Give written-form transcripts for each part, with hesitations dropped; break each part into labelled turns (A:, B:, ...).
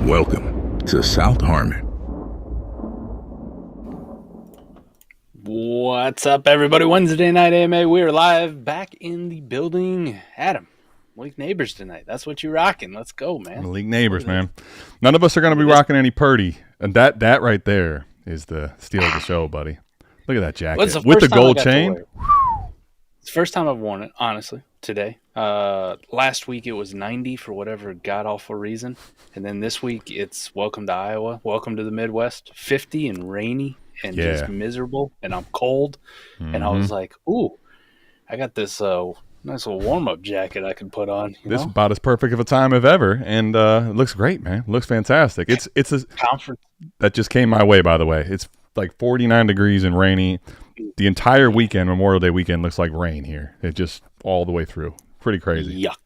A: Welcome to South Harmon.
B: What's up, everybody? Wednesday night AMA. We're live back in the building. Adam, Malik Neighbors tonight. That's what you're rocking. Let's go, man.
C: Malik Neighbors, man. None of us are going to be rocking any Purdy. And that right there is the steal of the show, buddy. Look at that jacket. With the gold chain.
B: It's the first time I've worn it, honestly, today. Last week it was 90 for whatever god-awful reason. And then this week it's welcome to Iowa, welcome to the Midwest, 50 and rainy and just miserable, and I'm cold. Mm-hmm. And I was like, ooh, I got this nice little warm-up jacket I can put on.
C: This is about as perfect of a time as ever, and it looks great, man. It looks fantastic. It's a conference that just came my way, by the way. It's like 49 degrees and rainy. The entire weekend, Memorial Day weekend, looks like rain here. It just all the way through. Pretty crazy.
B: Yuck.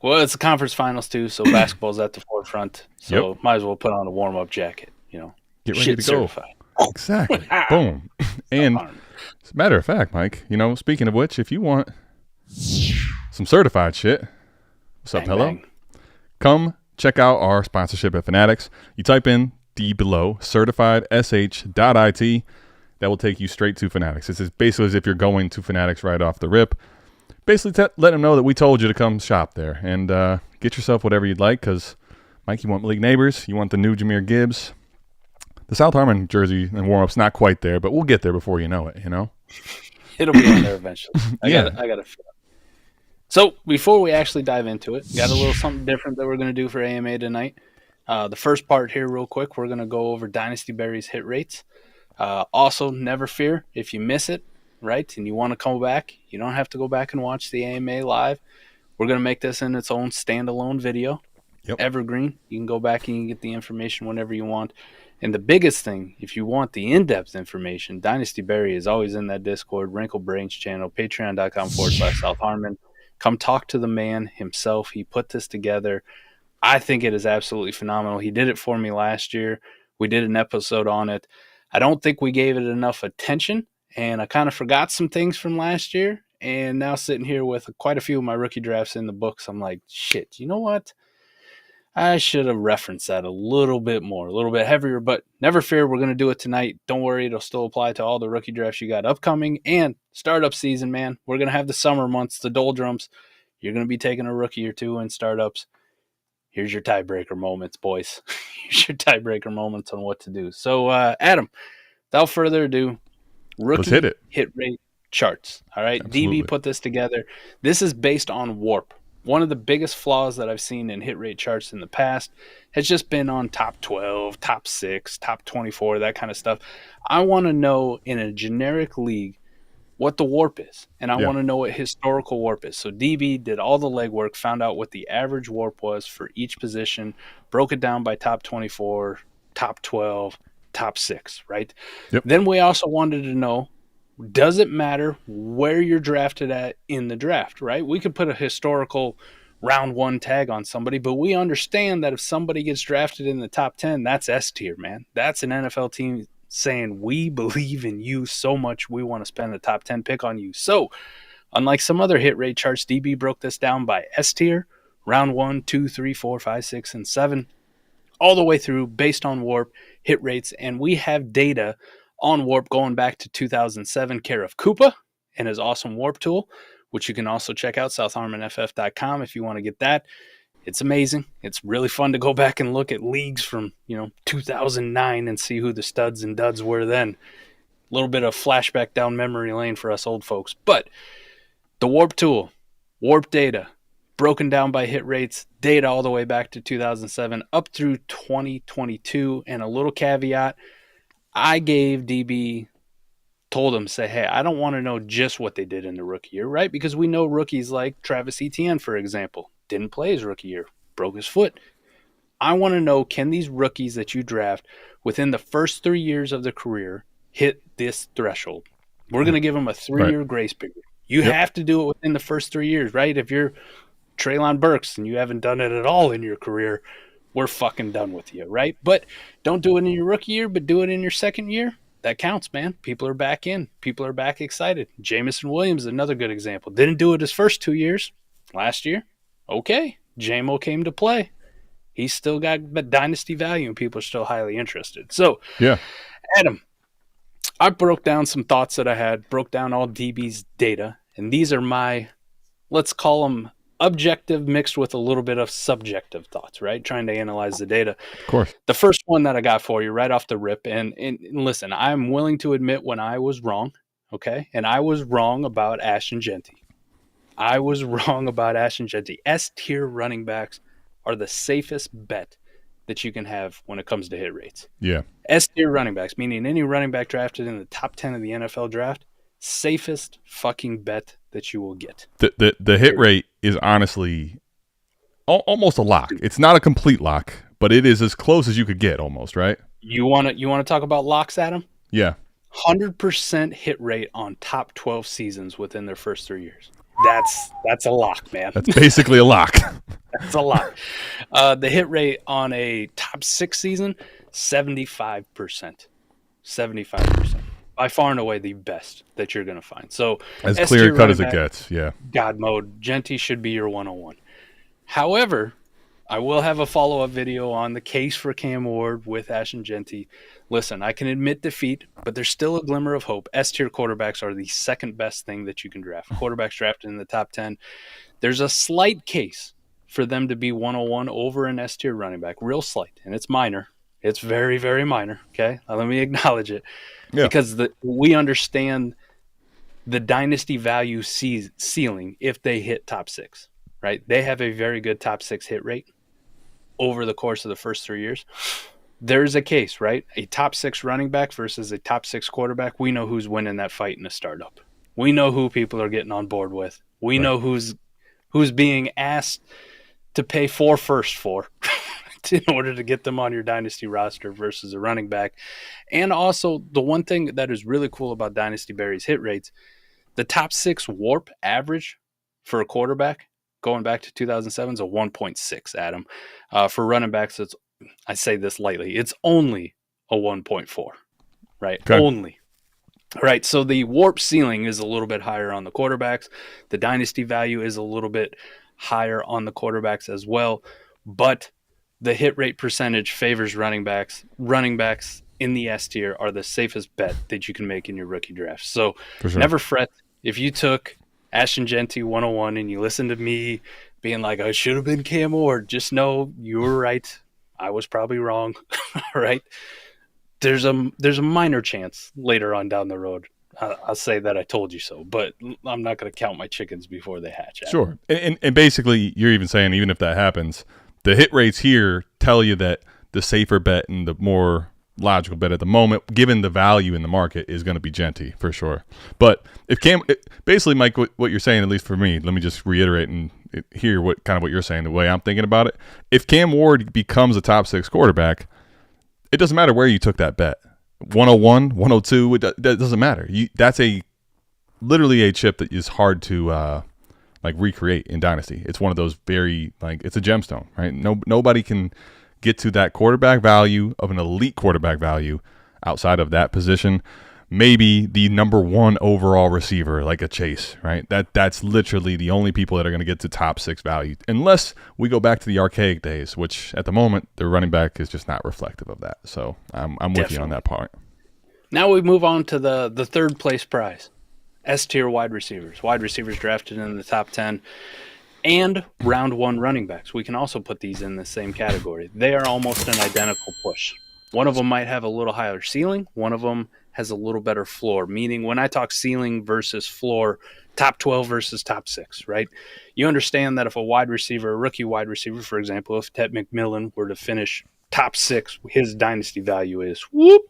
B: Well, it's the conference finals, too, so basketball's at the forefront. So might as well put on a warm-up jacket,
C: Get ready to certified. Go. Exactly. Boom. And as a matter of fact, Mike, speaking of which, if you want some certified shit, what's up, hello?
B: Bang.
C: Come check out our sponsorship at Fanatics. You type in the below, certifiedsh.it. That will take you straight to Fanatics. It's basically as if you're going to Fanatics right off the rip. Basically, let them know that we told you to come shop there and get yourself whatever you'd like because, Mike, you want Malik Neighbors, you want the new Jahmyr Gibbs. The South Harmon jersey and warm-up's not quite there, but we'll get there before you know it,
B: It'll be on there eventually. I got to feel it. So before we actually dive into it, got a little something different that we're going to do for AMA tonight. The first part here real quick, we're going to go over Dynasty Berry's hit rates. Also, never fear if you miss it, right, and you want to come back, you don't have to go back and watch the AMA live. We're going to make this in its own standalone video. Evergreen. You can go back and you can get the information whenever you want. And the biggest thing, if you want the in-depth information, Dynasty Berry is always in that Discord, Wrinkle Brains channel, patreon.com/South Harmon. Come talk to the man himself. He put this together. I think it is absolutely phenomenal. He did it for me last year. We did an episode on it. I don't think we gave it enough attention, and I kind of forgot some things from last year. And now sitting here with quite a few of my rookie drafts in the books, I'm like, shit, you know what? I should have referenced that a little bit more, a little bit heavier, but never fear, we're going to do it tonight. Don't worry, it'll still apply to all the rookie drafts you got upcoming and startup season, man. We're going to have the summer months, the doldrums. You're going to be taking a rookie or two in startups. Here's your tiebreaker moments, boys. Here's your tiebreaker moments on what to do. So, Adam, without further ado, rookie hit rate charts. All right,
C: Absolutely.
B: DB put this together. This is based on WARP. One of the biggest flaws that I've seen in hit rate charts in the past has just been on top 12, top 6, top 24, that kind of stuff. I want to know in a generic league what the WARP is, and I want to know what historical WARP is. So DB did all the legwork, found out what the average WARP was for each position, broke it down by top 24, top 12, top 6, right? Then we also wanted to know, does it matter where you're drafted at in the draft, right? We could put a historical round 1 tag on somebody, but we understand that if somebody gets drafted in the top 10, that's S tier, man. That's an NFL team saying, we believe in you so much, we want to spend a top 10 pick on you. So, unlike some other hit rate charts, DB broke this down by S tier, round 1, 2, 3, 4, 5, 6, and 7, all the way through based on WARP hit rates. And we have data on WARP going back to 2007, care of Koopa and his awesome WARP tool, which you can also check out, southharmonff.com if you want to get that. It's amazing. It's really fun to go back and look at leagues from 2009 and see who the studs and duds were then. A little bit of flashback down memory lane for us old folks. But the WARP tool, WARP data, broken down by hit rates, data all the way back to 2007 up through 2022, and a little caveat, I gave DB, told him, say, hey, I don't want to know just what they did in the rookie year, right? Because we know rookies like Travis Etienne, for example, didn't play his rookie year, broke his foot. I want to know, can these rookies that you draft within the first 3 years of their career hit this threshold? We're going to give them a 3-year grace period. You have to do it within the first 3 years, right? If you're Treylon Burks and you haven't done it at all in your career, we're fucking done with you, right? But don't do it in your rookie year, but do it in your second year. That counts, man. People are back in. People are back excited. Jamison Williams is another good example. Didn't do it his first 2 years. Last year, okay. JMO came to play. He's still got the dynasty value, and people are still highly interested. So,
C: Yeah.
B: Adam, I broke down some thoughts that I had, broke down all DB's data, and these are my, let's call them objective mixed with a little bit of subjective thoughts, right? Trying to analyze the data.
C: Of course.
B: The first one that I got for you right off the rip, and listen, I'm willing to admit when I was wrong, okay? And I was wrong about Ashton Genty. I was wrong about Ashton Genty. S-tier running backs are the safest bet that you can have when it comes to hit rates.
C: Yeah.
B: S-tier running backs, meaning any running back drafted in the top 10 of the NFL draft, safest fucking bet that you will get.
C: The hit rate is honestly almost a lock. It's not a complete lock, but it is as close as you could get almost, right?
B: You want to talk about locks, Adam?
C: Yeah.
B: 100% hit rate on top 12 seasons within their first 3 years. That's a lock, man.
C: That's basically a lock.
B: That's a lock. The hit rate on a top 6 season, 75%. 75%. By far and away the best that you're going to find. So
C: as clear cut as it gets, yeah.
B: God mode, Genty should be your 101. However, I will have a follow-up video on the case for Cam Ward with Ashton Genty. Listen, I can admit defeat, but there's still a glimmer of hope. S-tier quarterbacks are the second best thing that you can draft. Quarterbacks drafted in the top 10. There's a slight case for them to be 101 over an S-tier running back. Real slight, and it's minor. It's very, very minor, okay? Let me acknowledge it. Yeah. Because we understand the dynasty value ceiling if they hit top 6, right? They have a very good top 6 hit rate over the course of the first 3 years. There's a case, right? A top 6 running back versus a top 6 quarterback. We know who's winning that fight in a startup. We know who people are getting on board with. We know who's being asked to pay 4 first for in order to get them on your dynasty roster versus a running back. And also, the one thing that is really cool about Dynasty Berry's hit rates, the top 6 warp average for a quarterback going back to 2007 is a 1.6, Adam. For running backs, I say this lightly, it's only a 1.4, right? Okay. Only. Right, so the warp ceiling is a little bit higher on the quarterbacks. The dynasty value is a little bit higher on the quarterbacks as well, but the hit rate percentage favors running backs. Running backs in the S tier are the safest bet that you can make in your rookie draft. So never fret. If you took Ashton Genty 101 and you listened to me being like, I should have been Cam Ward, just know you were right. I was probably wrong, right? There's a minor chance later on down the road I'll say that I told you so, but I'm not going to count my chickens before they hatch.
C: Sure. And basically, you're even saying even if that happens, the hit rates here tell you that the safer bet and the more logical bet at the moment, given the value in the market, is going to be Genty for sure. But if basically, Mike, what you're saying, at least for me, let me just reiterate and hear what you're saying, the way I'm thinking about it. If Cam Ward becomes a top 6 quarterback, it doesn't matter where you took that bet. 101, 102, that doesn't matter. That's literally a chip that is hard to recreate in Dynasty. It's one of those very, it's a gemstone, right? Nobody can get to that quarterback value of an elite quarterback value outside of that position. Maybe the number 1 overall receiver, like a Chase, right? That's literally the only people that are going to get to top 6 value, unless we go back to the archaic days, which at the moment the running back is just not reflective of that. So I'm with you on that part.
B: Now we move on to the third place prize, S tier wide receivers drafted in the top 10, and round 1 running backs. We can also put these in the same category. They are almost an identical push. One of them might have a little higher ceiling. One of them has a little better floor, meaning when I talk ceiling versus floor, top 12 versus top 6, right? You understand that if a rookie wide receiver, for example, if Ted McMillan were to finish top 6, his dynasty value is through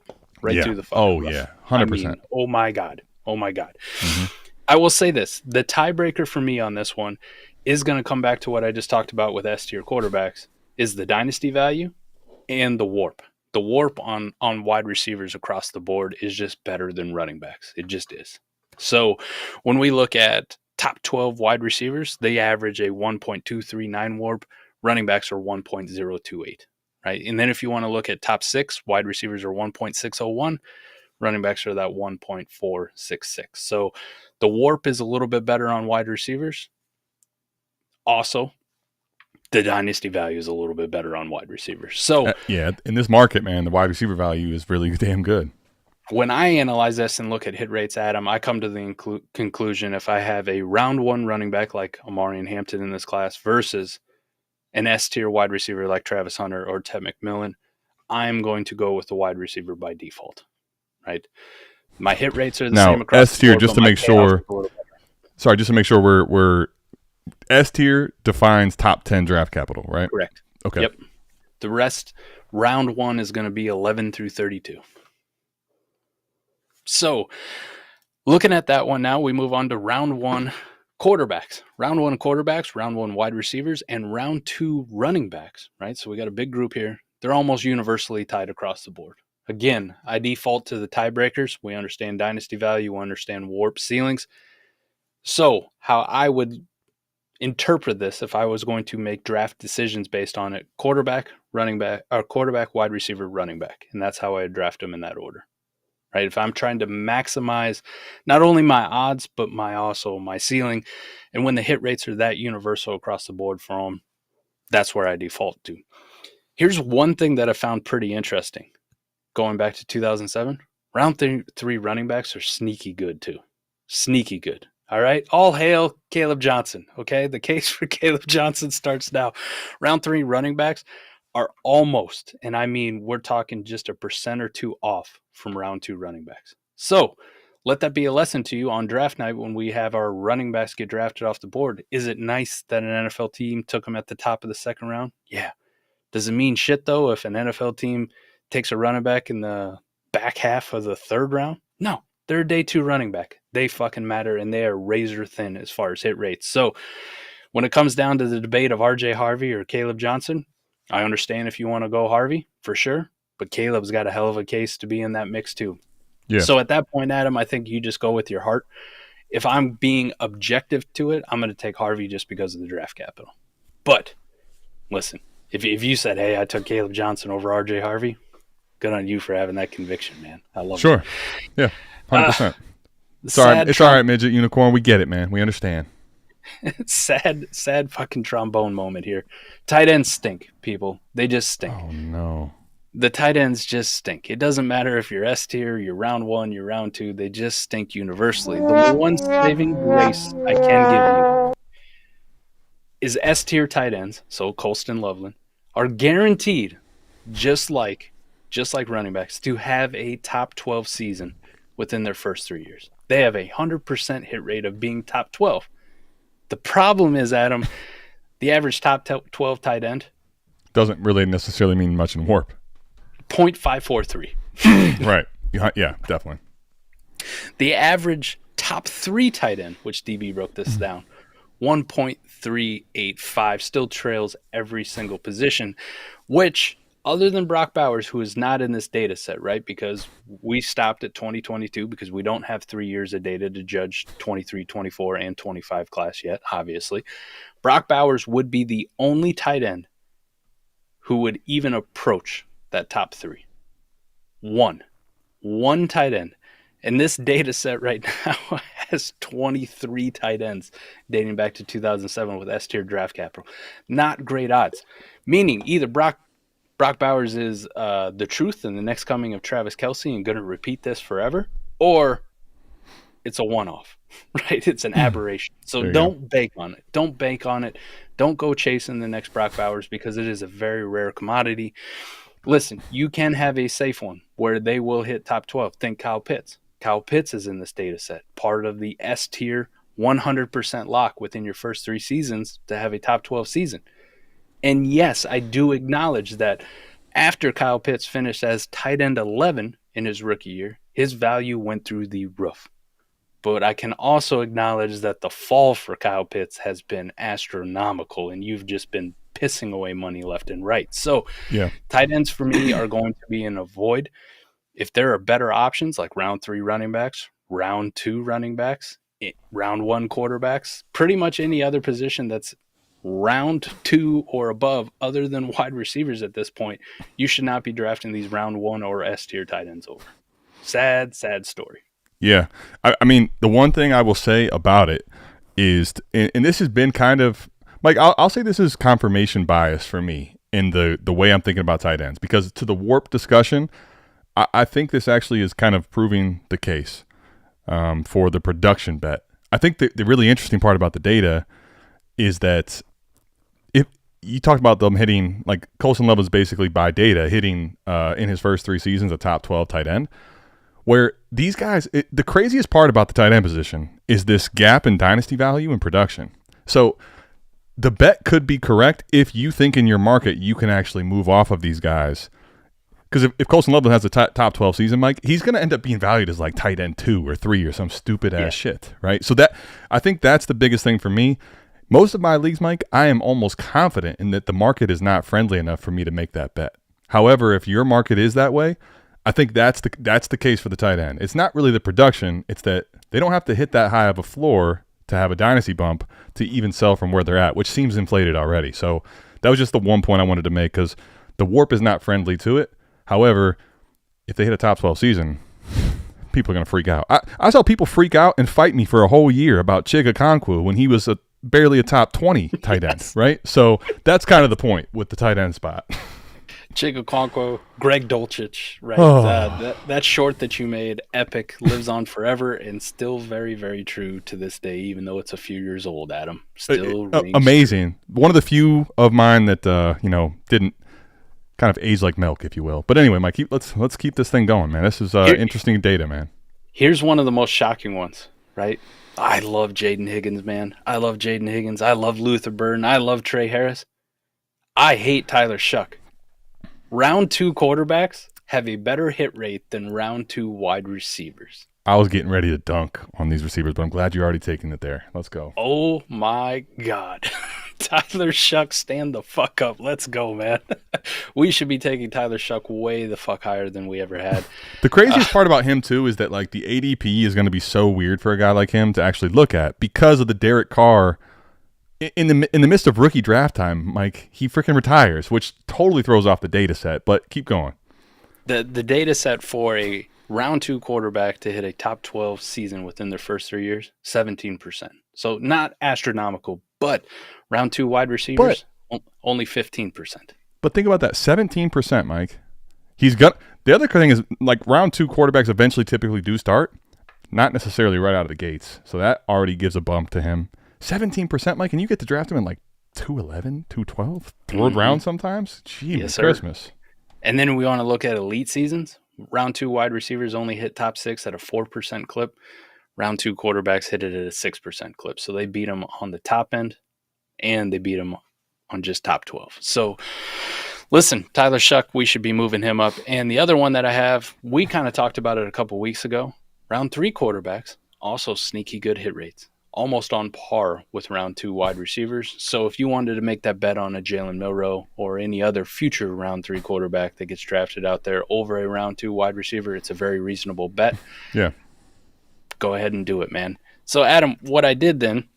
B: the fucking roof.
C: Yeah, 100%.
B: I mean, oh my God. Mm-hmm. I will say this, the tiebreaker for me on this one is going to come back to what I just talked about with S-tier quarterbacks, is the dynasty value and the warp. The warp on wide receivers across the board is just better than running backs. It just is. So when we look at top 12 wide receivers, they average a 1.239 warp. Running backs are 1.028, right? And then if you want to look at top 6, wide receivers are 1.601. Running backs are that 1.466. So the warp is a little bit better on wide receivers. Also, the dynasty value is a little bit better on wide receivers. So
C: yeah, in this market, man, the wide receiver value is really damn good.
B: When I analyze this and look at hit rates, Adam, I come to the conclusion if I have a round one running back like Amari and Hampton in this class versus an S-tier wide receiver like Travis Hunter or Ted McMillan, I'm going to go with the wide receiver by default, right? My hit rates are the same across
C: S-tier,
B: the board.
C: just to make sure. Sorry, just to make sure we're S-tier defines top 10 draft capital, right?
B: Correct.
C: Okay.
B: Yep. The rest, round one is going to be 11 through 32. So, looking at that one now, we move on to round one quarterbacks. Round one quarterbacks, round one wide receivers, and round two running backs, right? So we got a big group here. They're almost universally tied across the board. Again, I default to the tiebreakers. We understand dynasty value, we understand warp ceilings. So, how I would interpret this if I was going to make draft decisions based on it, quarterback, running back, or quarterback, wide receiver, running back. And that's how I draft them in that order. Right? If I'm trying to maximize not only my odds, but my ceiling, and when the hit rates are that universal across the board for them, that's where I default to. Here's one thing that I found pretty interesting. Going back to 2007, round three running backs are sneaky good too. Sneaky good. All right. All hail Caleb Johnson. Okay. The case for Caleb Johnson starts now. Round three running backs are almost, and I mean, we're talking just a percent or two off from round two running backs. So let that be a lesson to you on draft night when we have our running backs get drafted off the board. Is it nice that an NFL team took them at the top of the second round? Yeah. Does it mean shit though if an NFL team takes a running back in the back half of the third round? No, they're a day two running back. They fucking matter, and they are razor thin as far as hit rates. So when it comes down to the debate of RJ Harvey or Caleb Johnson, I understand if you want to go Harvey for sure, but Caleb's got a hell of a case to be in that mix too. Yeah. So at that point, Adam, I think you just go with your heart. If I'm being objective to it, I'm going to take Harvey just because of the draft capital. But listen, if you said, hey, I took Caleb Johnson over RJ Harvey, good on you for having that conviction, man. I love it.
C: Sure. Yeah, 100%. It's all right, midget unicorn. We get it, man. We understand. sad fucking trombone moment here. Tight ends stink, people. They just stink. Oh, no.
B: The tight ends just stink. It doesn't matter if you're S tier, you're round one, you're round two. They just stink universally. The one saving grace I can give you is S tier tight ends, so Colston, Loveland, are guaranteed, just like running backs, to have a top 12 season within their first 3 years. They have a 100% hit rate of being top 12. The problem is, Adam, the average top 12 tight end
C: doesn't really necessarily mean much in warp.
B: 0.543.
C: Right. Yeah, definitely.
B: The average top three tight end, which DB broke this down, 1.385, still trails every single position, which, other than Brock Bowers, who is not in this data set, right? Because we stopped at 2022 because we don't have 3 years of data to judge 23, 24, and 25 class yet, obviously. Brock Bowers would be the only tight end who would even approach that top three. One tight end. And this data set right now has 23 tight ends dating back to 2007 with S-tier draft capital. Not great odds. Meaning either Brock Bowers is the truth and the next coming of Travis Kelce and going to repeat this forever, or it's a one-off, right? It's an aberration. So don't bank on it. Don't bank on it. Don't go chasing the next Brock Bowers because it is a very rare commodity. Listen, you can have a safe one where they will hit top 12. Think Kyle Pitts. Kyle Pitts is in this data set, part of the S-tier 100% lock within your first 3 seasons to have a top 12 season. And yes, I do acknowledge that after Kyle Pitts finished as tight end 11 in his rookie year, his value went through the roof. But I can also acknowledge that the fall for Kyle Pitts has been astronomical, and you've just been pissing away money left and right. So tight ends for me are going to be in a void. If there are better options like round 3 running backs, round 2 running backs, round 1 quarterbacks, pretty much any other position that's round 2 or above other than wide receivers at this point, you should not be drafting these round 1 or S-tier tight ends over. Sad story.
C: Yeah. I mean, the one thing I will say about it is, and this has been kind of Mike, I'll say this is confirmation bias for me in the way I'm thinking about tight ends, because to the warp discussion, I think this actually is kind of proving the case for the production bet. I think the really interesting part about the data is that if you talked about them hitting, like Colson Love is basically by data hitting in his first 3 seasons a top 12 tight end, where these guys, the craziest part about the tight end position is this gap in dynasty value and production. So the bet could be correct if you think in your market you can actually move off of these guys. Because if Colson Love has a top 12 season, Mike, he's going to end up being valued as like tight end 2 or 3 or some stupid ass shit, right? So that, I think that's the biggest thing for me. Most of my leagues, Mike, I am almost confident in that the market is not friendly enough for me to make that bet. However, if your market is that way, I think that's the case for the tight end. It's not really the production. It's that they don't have to hit that high of a floor to have a dynasty bump to even sell from where they're at, which seems inflated already. So that was just the one point I wanted to make, because the warp is not friendly to it. However, if they hit a top 12 season, people are going to freak out. I saw people freak out and fight me for a whole year about Chig Okonkwo when he was barely a top 20 tight end, right? So that's kind of the point with the tight end spot.
B: Chig Okonkwo, Greg Dulcich, right? That short that you made, epic, lives on forever and still very, very true to this day, even though it's a few years old, Adam. Still
C: amazing. True. One of the few of mine that, didn't kind of age like milk, if you will. But anyway, Mike, let's keep this thing going, man. This is interesting data, man.
B: Here's one of the most shocking ones, right? I love Jaden Higgins, man. I love Jaden Higgins. I love Luther Burden. I love Trey Harris. I hate Tyler Shuck. Round 2 quarterbacks have a better hit rate than round 2 wide receivers.
C: I was getting ready to dunk on these receivers, but I'm glad you're already taking it there. Let's go.
B: Oh, my God. Tyler Shuck, stand the fuck up. Let's go, man. We should be taking Tyler Shuck way the fuck higher than we ever had.
C: The craziest part about him, too, is that like the ADP is going to be so weird for a guy like him to actually look at because of the Derek Carr. In the midst of rookie draft time, Mike, he freaking retires, which totally throws off the data set. But keep going.
B: The data set for a round 2 quarterback to hit a top 12 season within their first 3 years, 17%. So not astronomical, but round 2 wide receivers, only 15%.
C: But think about that, 17%, Mike. The other thing is, like, round 2 quarterbacks eventually typically do start, not necessarily right out of the gates. So that already gives a bump to him. 17%, Mike, and you get to draft him in like 211, 212, third round sometimes. Gee, yes, Christmas.
B: And then we want to look at elite seasons. Round 2 wide receivers only hit top 6 at a 4% clip. Round 2 quarterbacks hit it at a 6% clip. So they beat them on the top end, and they beat them on just top 12. So listen, Tyler Shuck, we should be moving him up. And the other one that I have, we kind of talked about it a couple weeks ago. Round 3 quarterbacks, also sneaky good hit rates. Almost on par with round 2 wide receivers. So if you wanted to make that bet on a Jalen Milroe or any other future round 3 quarterback that gets drafted out there over a round 2 wide receiver, it's a very reasonable bet.
C: Yeah.
B: Go ahead and do it, man. So Adam, what I did then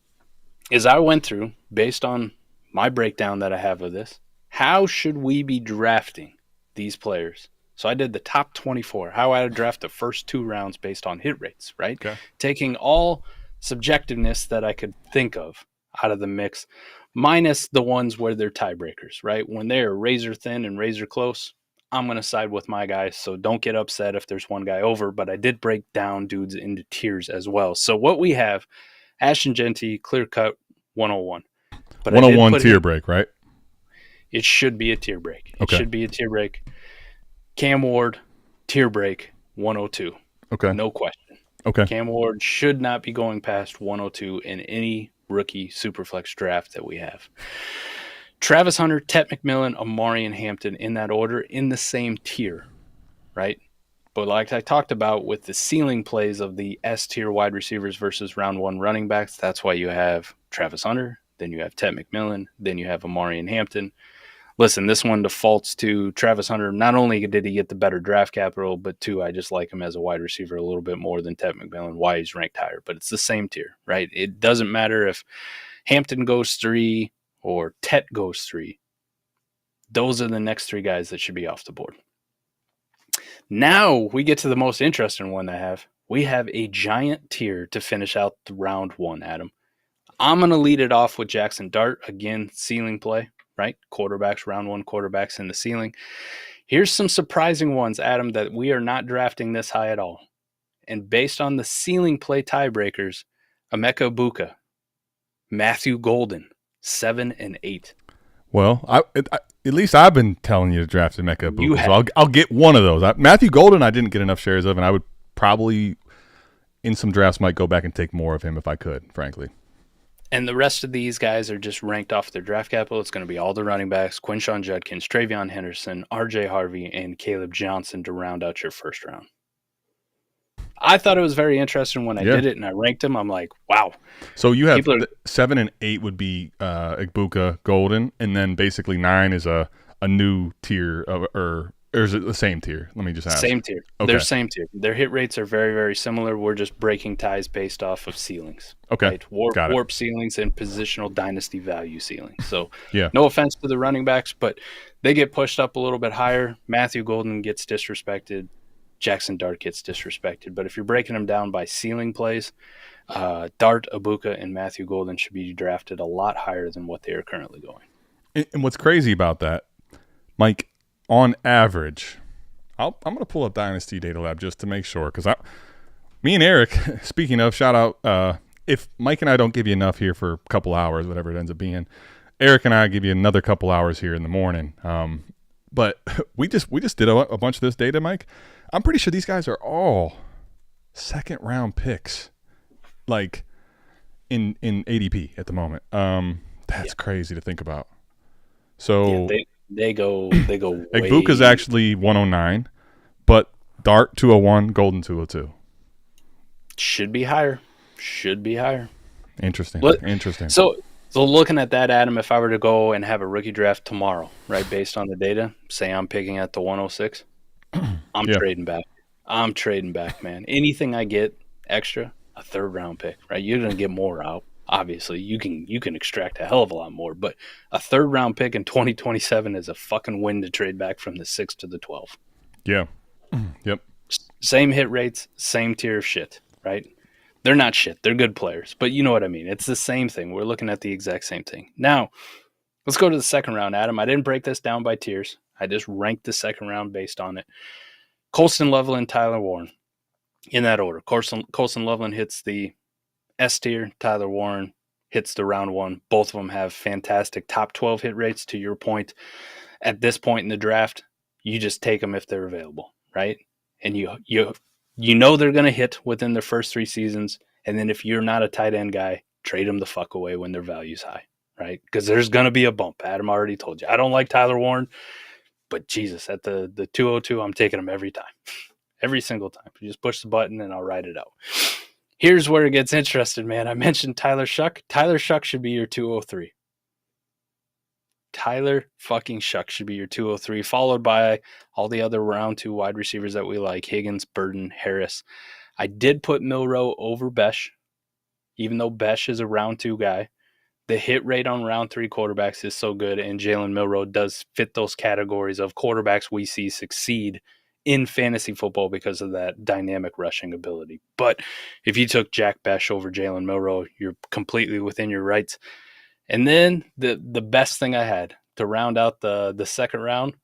B: is I went through, based on my breakdown that I have of this, how should we be drafting these players? So I did the top 24, how I would draft the first 2 rounds based on hit rates, right?
C: Okay.
B: Taking all subjectiveness that I could think of out of the mix, minus the ones where they're tiebreakers, right? When they're razor thin and razor close, I'm going to side with my guys. So don't get upset if there's one guy over, but I did break down dudes into tiers as well. So what we have, Ashton Genty, clear cut 101.
C: But 101 tier break, right?
B: It should be a tier break.
C: Okay.
B: It should be a tier break. Cam Ward, tier break 102.
C: Okay.
B: No question.
C: Okay.
B: Cam Ward should not be going past 102 in any rookie Superflex draft that we have. Travis Hunter, Tet McMillan, Amari, and Hampton in that order in the same tier, right? But like I talked about with the ceiling plays of the S-tier wide receivers versus round 1 running backs, that's why you have Travis Hunter, then you have Tet McMillan, then you have Amari and Hampton. Listen, this one defaults to Travis Hunter. Not only did he get the better draft capital, but 2, I just like him as a wide receiver a little bit more than Tet McMillan, why he's ranked higher. But it's the same tier, right? It doesn't matter if Hampton goes 3 or Tet goes 3. Those are the next 3 guys that should be off the board. Now we get to the most interesting one I have. We have a giant tier to finish out the round 1, Adam. I'm going to lead it off with Jackson Dart. Again, ceiling play, right? Quarterbacks, round one quarterbacks in the ceiling. Here's some surprising ones, Adam, that we are not drafting this high at all. And based on the ceiling play tiebreakers, Emeka Egbuka, Matthew Golden, 7 and 8.
C: Well, at least I've been telling you to draft Emeka
B: You
C: Egbuka,
B: have.
C: so I'll get one of those. Matthew Golden, I didn't get enough shares of, and I would probably, in some drafts, might go back and take more of him if I could, frankly.
B: And the rest of these guys are just ranked off their draft capital. It's going to be all the running backs, Quinshon Judkins, Travion Henderson, R.J. Harvey, and Caleb Johnson to round out your first round. I thought it was very interesting when I did it and I ranked them. I'm like, wow.
C: So you have 7 and 8 would be Egbuka, Golden, and then basically 9 is a new tier, or is it the same tier? Let me just ask.
B: Same tier.
C: Okay.
B: They're same tier. Their hit rates are very, very similar. We're just breaking ties based off of ceilings.
C: Okay.
B: Right? Warp ceilings and positional dynasty value ceilings. So
C: yeah.
B: No offense to the running backs, but they get pushed up a little bit higher. Matthew Golden gets disrespected. Jackson Dart gets disrespected. But if you're breaking them down by ceiling plays, Dart, Egbuka, and Matthew Golden should be drafted a lot higher than what they are currently going.
C: And what's crazy about that, Mike, on average, I'm going to pull up Dynasty Data Lab just to make sure, because me and Eric, speaking of, shout out, if Mike and I don't give you enough here for a couple hours, whatever it ends up being, Eric and I give you another couple hours here in the morning. But we just did a bunch of this data, Mike. I'm pretty sure these guys are all second round picks, like in ADP at the moment. That's crazy to think about. So
B: they go way.
C: Egbuka's actually 109, but Dart 201, Golden 202.
B: Should be higher.
C: Interesting. Interesting.
B: So looking at that, Adam, if I were to go and have a rookie draft tomorrow, right, based on the data, say I'm picking at the 106, I'm trading back. I'm trading back, man. Anything I get extra, a third round pick, right? You're gonna get more out. Obviously, you can extract a hell of a lot more, but a third round pick in 2027 is a fucking win to trade back from the 6 to the 12.
C: Yeah. Yep.
B: Same hit rates, same tier of shit, right? They're not shit. They're good players, but you know what I mean. It's the same thing. We're looking at the exact same thing. Now, let's go to the second round, Adam. I didn't break this down by tiers. I just ranked the second round based on it. Colston Loveland, Tyler Warren, in that order. Colston Loveland hits the S tier. Tyler Warren hits the round one. Both of them have fantastic top 12 hit rates. To your point, at this point in the draft, you just take them if they're available, right? And you know they're going to hit within their first 3 seasons. And then if you're not a tight end guy, trade them the fuck away when their value's high, right? Because there's going to be a bump. Adam already told you. I don't like Tyler Warren, but Jesus, at the 202, I'm taking him every time. Every single time. You just push the button and I'll ride it out. Here's where it gets interesting, man. I mentioned Tyler Shuck. Tyler Shuck should be your 203. Tyler fucking Shuck should be your 203, followed by all the other round 2 wide receivers that we like, Higgins, Burden, Harris. I did put Milroe over Besh, even though Besh is a round 2 guy. The hit rate on round 3 quarterbacks is so good, and Jalen Milroe does fit those categories of quarterbacks we see succeed in fantasy football because of that dynamic rushing ability. But if you took Jack Besh over Jalen Milroe, you're completely within your rights. And then the best thing I had to round out the second round,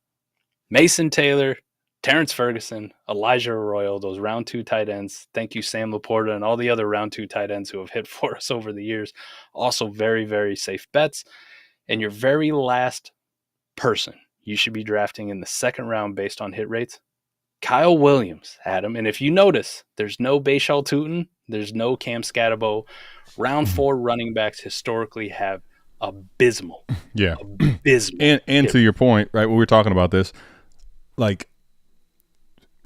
B: Mason Taylor, Terrence Ferguson, Elijah Arroyo, those round 2 tight ends. Thank you, Sam Laporta, and all the other round 2 tight ends who have hit for us over the years. Also very, very safe bets. And your very last person you should be drafting in the second round based on hit rates, Kyle Williams, Adam. And if you notice, there's no Bashal Tutin, there's no Cam Scatabo. Round 4 running backs historically have abysmal.
C: Yeah.
B: Abysmal.
C: And to your point, right, when we were talking about this, like,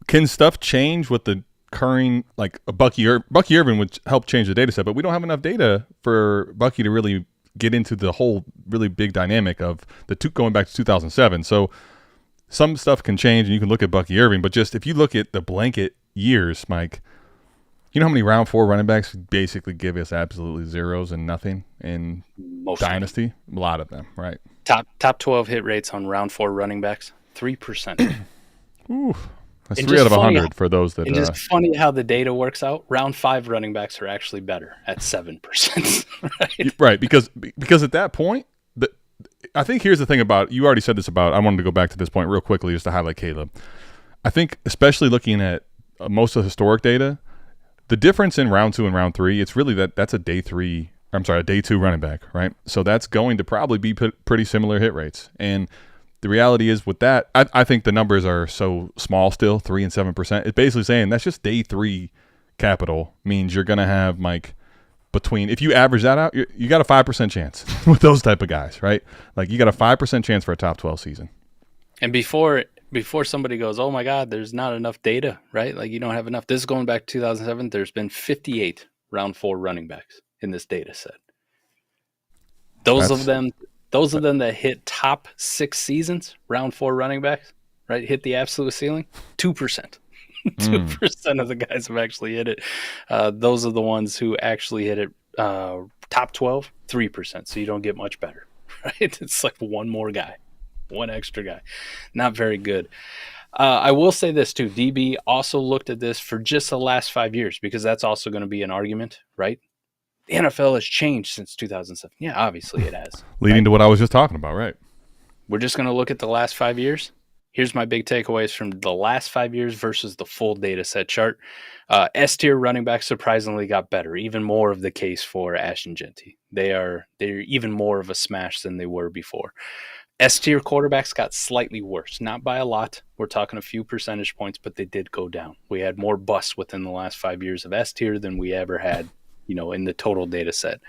C: can stuff change with the current, like Bucky Irvin would help change the data set, but we don't have enough data for Bucky to really get into the whole really big dynamic of the going back to 2007. So some stuff can change, and you can look at Bucky Irving, but just if you look at the blanket years, Mike, you know how many round 4 running backs basically give us absolutely zeros and nothing in Dynasty? A lot of them, right?
B: Top 12 hit rates on round 4 running backs, 3%.
C: Ooh. That's
B: And
C: 3
B: just
C: out of
B: funny
C: 100 for those that.
B: And just funny how the data works out. Round 5 running backs are actually better at 7%. Right?
C: Right, because at that point, I think here's the thing about, you already said this about, I wanted to go back to this point real quickly just to highlight Caleb. I think especially looking at most of the historic data, the difference in round 2 and round 3, it's really that's a day 2 running back, right? So that's going to probably be pretty similar hit rates. And the reality is with that, I think the numbers are so small still, 3 and 7%. It's basically saying that's just day 3 capital means you're going to have, Mike, if you average that out, you got a 5% chance with those type of guys, right? Like you got a 5% chance for a top 12 season.
B: And before somebody goes, oh my God, there's not enough data, right? Like you don't have enough. This is going back to 2007. There's been 58 round 4 running backs in this data set. Those of them that hit top 6 seasons, round 4 running backs, right? Hit the absolute ceiling, 2%. 2% of the guys have actually hit it. Those are the ones who actually hit it top 12, 3%. So you don't get much better, right? It's like one extra guy. Not very good. I will say this too. DB also looked at this for just the last 5 years because that's also going to be an argument, right? The NFL has changed since 2007. Yeah, obviously it has.
C: Leading to what I was just talking about, right?
B: We're just going to look at the last 5 years. Here's my big takeaways from the last 5 years versus the full data set chart. S-tier running backs surprisingly got better, even more of the case for Ashton Genty. They're even more of a smash than they were before. S-tier quarterbacks got slightly worse, not by a lot. We're talking a few percentage points, but they did go down. We had more busts within the last 5 years of S-tier than we ever had, in the total data set.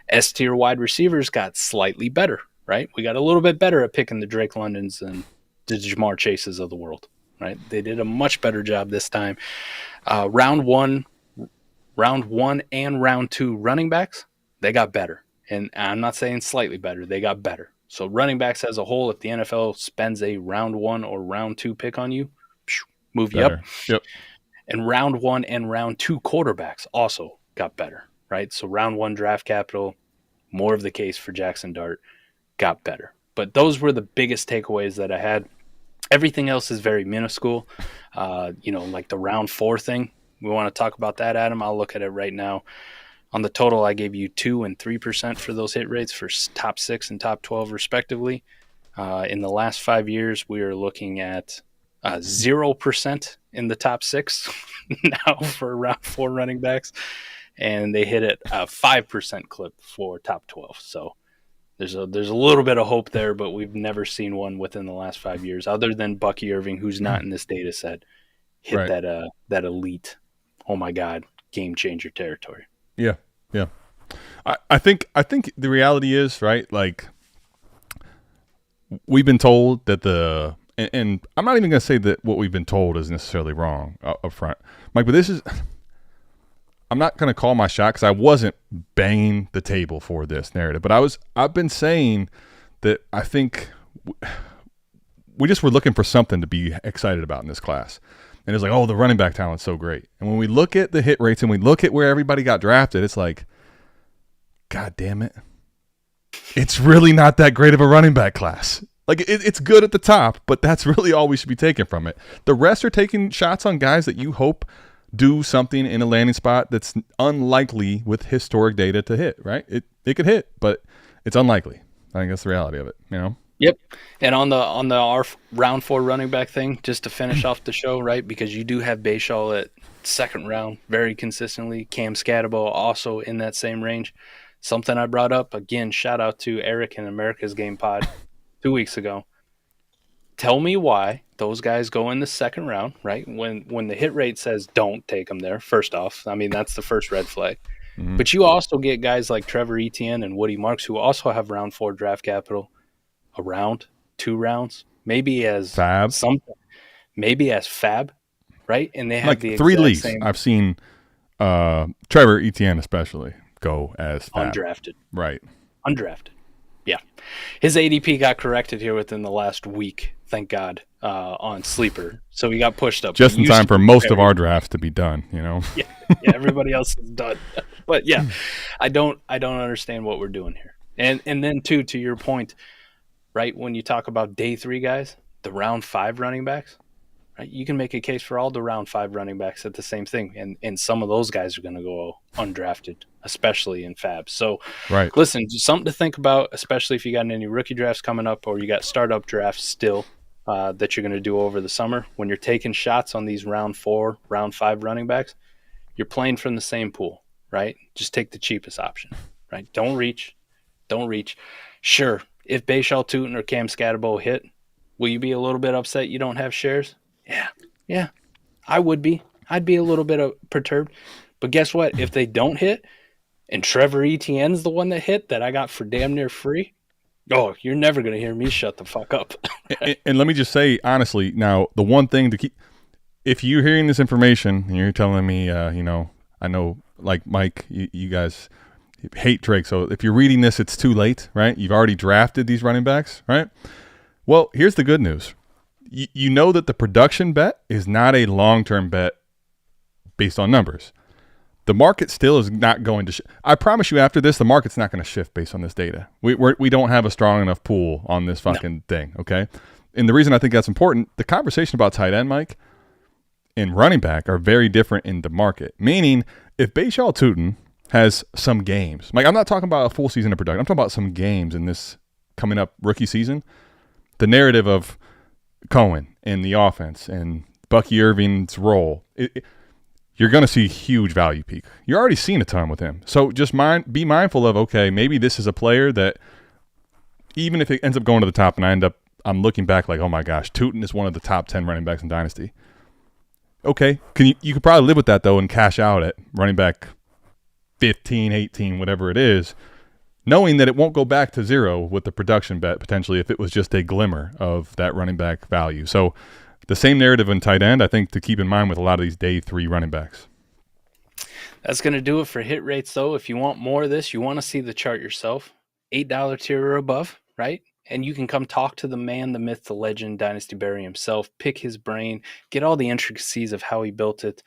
B: S-tier wide receivers got slightly better, right? We got a little bit better at picking the Drake Londons and the Jamar Chases of the world, right? They did a much better job this time. Round one and round 2 running backs, they got better. And I'm not saying slightly better. They got better. So running backs as a whole, if the NFL spends a round 1 or round 2 pick on you, move you up.
C: Yep.
B: And round 1 and round 2 quarterbacks also got better, right? So round 1 draft capital, more of the case for Jackson Dart, got better. But those were the biggest takeaways that I had. Everything else is very minuscule. Like the round 4 thing. We want to talk about that, Adam. I'll look at it right now. On the total, I gave you 2 and 3% for those hit rates for top 6 and top 12, respectively. In the last 5 years, we are looking at 0% in the top 6 now for round 4 running backs. And they hit it a 5% clip for top 12. So there's a little bit of hope there, but we've never seen one within the last 5 years, other than Bucky Irving, who's not in this data set, hit
C: Right.
B: that elite, oh my God, game changer territory.
C: Yeah. I think the reality is, right, like we've been told that and I'm not even going to say that what we've been told is necessarily wrong up front, Mike, but I'm not going to call my shot because I wasn't banging the table for this narrative, but I've been saying that I think we just were looking for something to be excited about in this class. And it's like, oh, the running back talent's so great. And when we look at the hit rates and we look at where everybody got drafted, it's like, God damn it. It's really not that great of a running back class. Like it's good at the top, but that's really all we should be taking from it. The rest are taking shots on guys that you hope do something in a landing spot that's unlikely with historic data to hit, right? It could hit, but it's unlikely. I think that's the reality of it,
B: Yep. And on our round 4 running back thing, just to finish off the show, right? Because you do have Bayshall at 2nd round very consistently. Cam Scatabo also in that same range. Something I brought up, again, shout out to Eric in America's Game Pod 2 weeks ago. Tell me why those guys go in the 2nd round, right? When the hit rate says don't take them there, first off. I mean, that's the first red flag. Mm-hmm. But you also get guys like Trevor Etienne and Woody Marks who also have round 4 draft capital. A round, 2 rounds, maybe as
C: Fab,
B: right? And they have
C: like
B: the
C: 3 leagues.
B: same
C: I've seen Trevor Etienne especially go as Fab.
B: Undrafted,
C: right?
B: Undrafted, yeah. His ADP got corrected here within the last week, thank God, on Sleeper, so he got pushed up
C: just in time for most of our drafts to be done.
B: Yeah, everybody else is done, but yeah, I don't understand what we're doing here, and then too, to your point. Right, when you talk about day 3 guys, the round 5 running backs, right? You can make a case for all the round 5 running backs at the same thing. And some of those guys are going to go undrafted, especially in Fab. So,
C: right.
B: Listen, just something to think about, especially if you got any rookie drafts coming up or you got startup drafts still that you're going to do over the summer. When you're taking shots on these round 4, round 5 running backs, you're playing from the same pool, right? Just take the cheapest option, right? Don't reach. Sure, if Bayshall Tootin or Cam Scatterbo hit, will you be a little bit upset you don't have shares? Yeah, I would be. I'd be a little bit perturbed. But guess what? If they don't hit and Trevor Etienne's the one that hit that I got for damn near free, oh, you're never going to hear me shut the fuck up.
C: And let me just say, honestly, now, the one thing to keep – if you're hearing this information and you're telling me, I know, like Mike, you guys – hate Drake. So if you're reading this, it's too late, right? You've already drafted these running backs, right? Well, here's the good news. You know that the production bet is not a long-term bet based on numbers. The market still is not going to I promise you after this, the market's not going to shift based on this data. We don't have a strong enough pool on this fucking thing, okay? And the reason I think that's important, the conversation about tight end, Mike, and running back are very different in the market. Meaning, if Bayshall Tootin has some games. Like, I'm not talking about a full season of production. I'm talking about some games in this coming up rookie season. The narrative of Cohen and the offense and Bucky Irving's role, you're going to see huge value peak. You're already seeing a ton with him. So just be mindful of, okay, maybe this is a player that even if it ends up going to the top and I'm looking back like, oh my gosh, Tootin is one of the top 10 running backs in Dynasty. Okay, you could probably live with that though and cash out at running back 15, 18, whatever it is, knowing that it won't go back to zero with the production bet potentially if it was just a glimmer of that running back value. So the same narrative in tight end, I think, to keep in mind with a lot of these day 3 running backs.
B: That's going to do it for hit rates, though. If you want more of this, you want to see the chart yourself, $8 tier or above, right? And you can come talk to the man, the myth, the legend, Dynasty Berry himself, pick his brain, get all the intricacies of how he built it.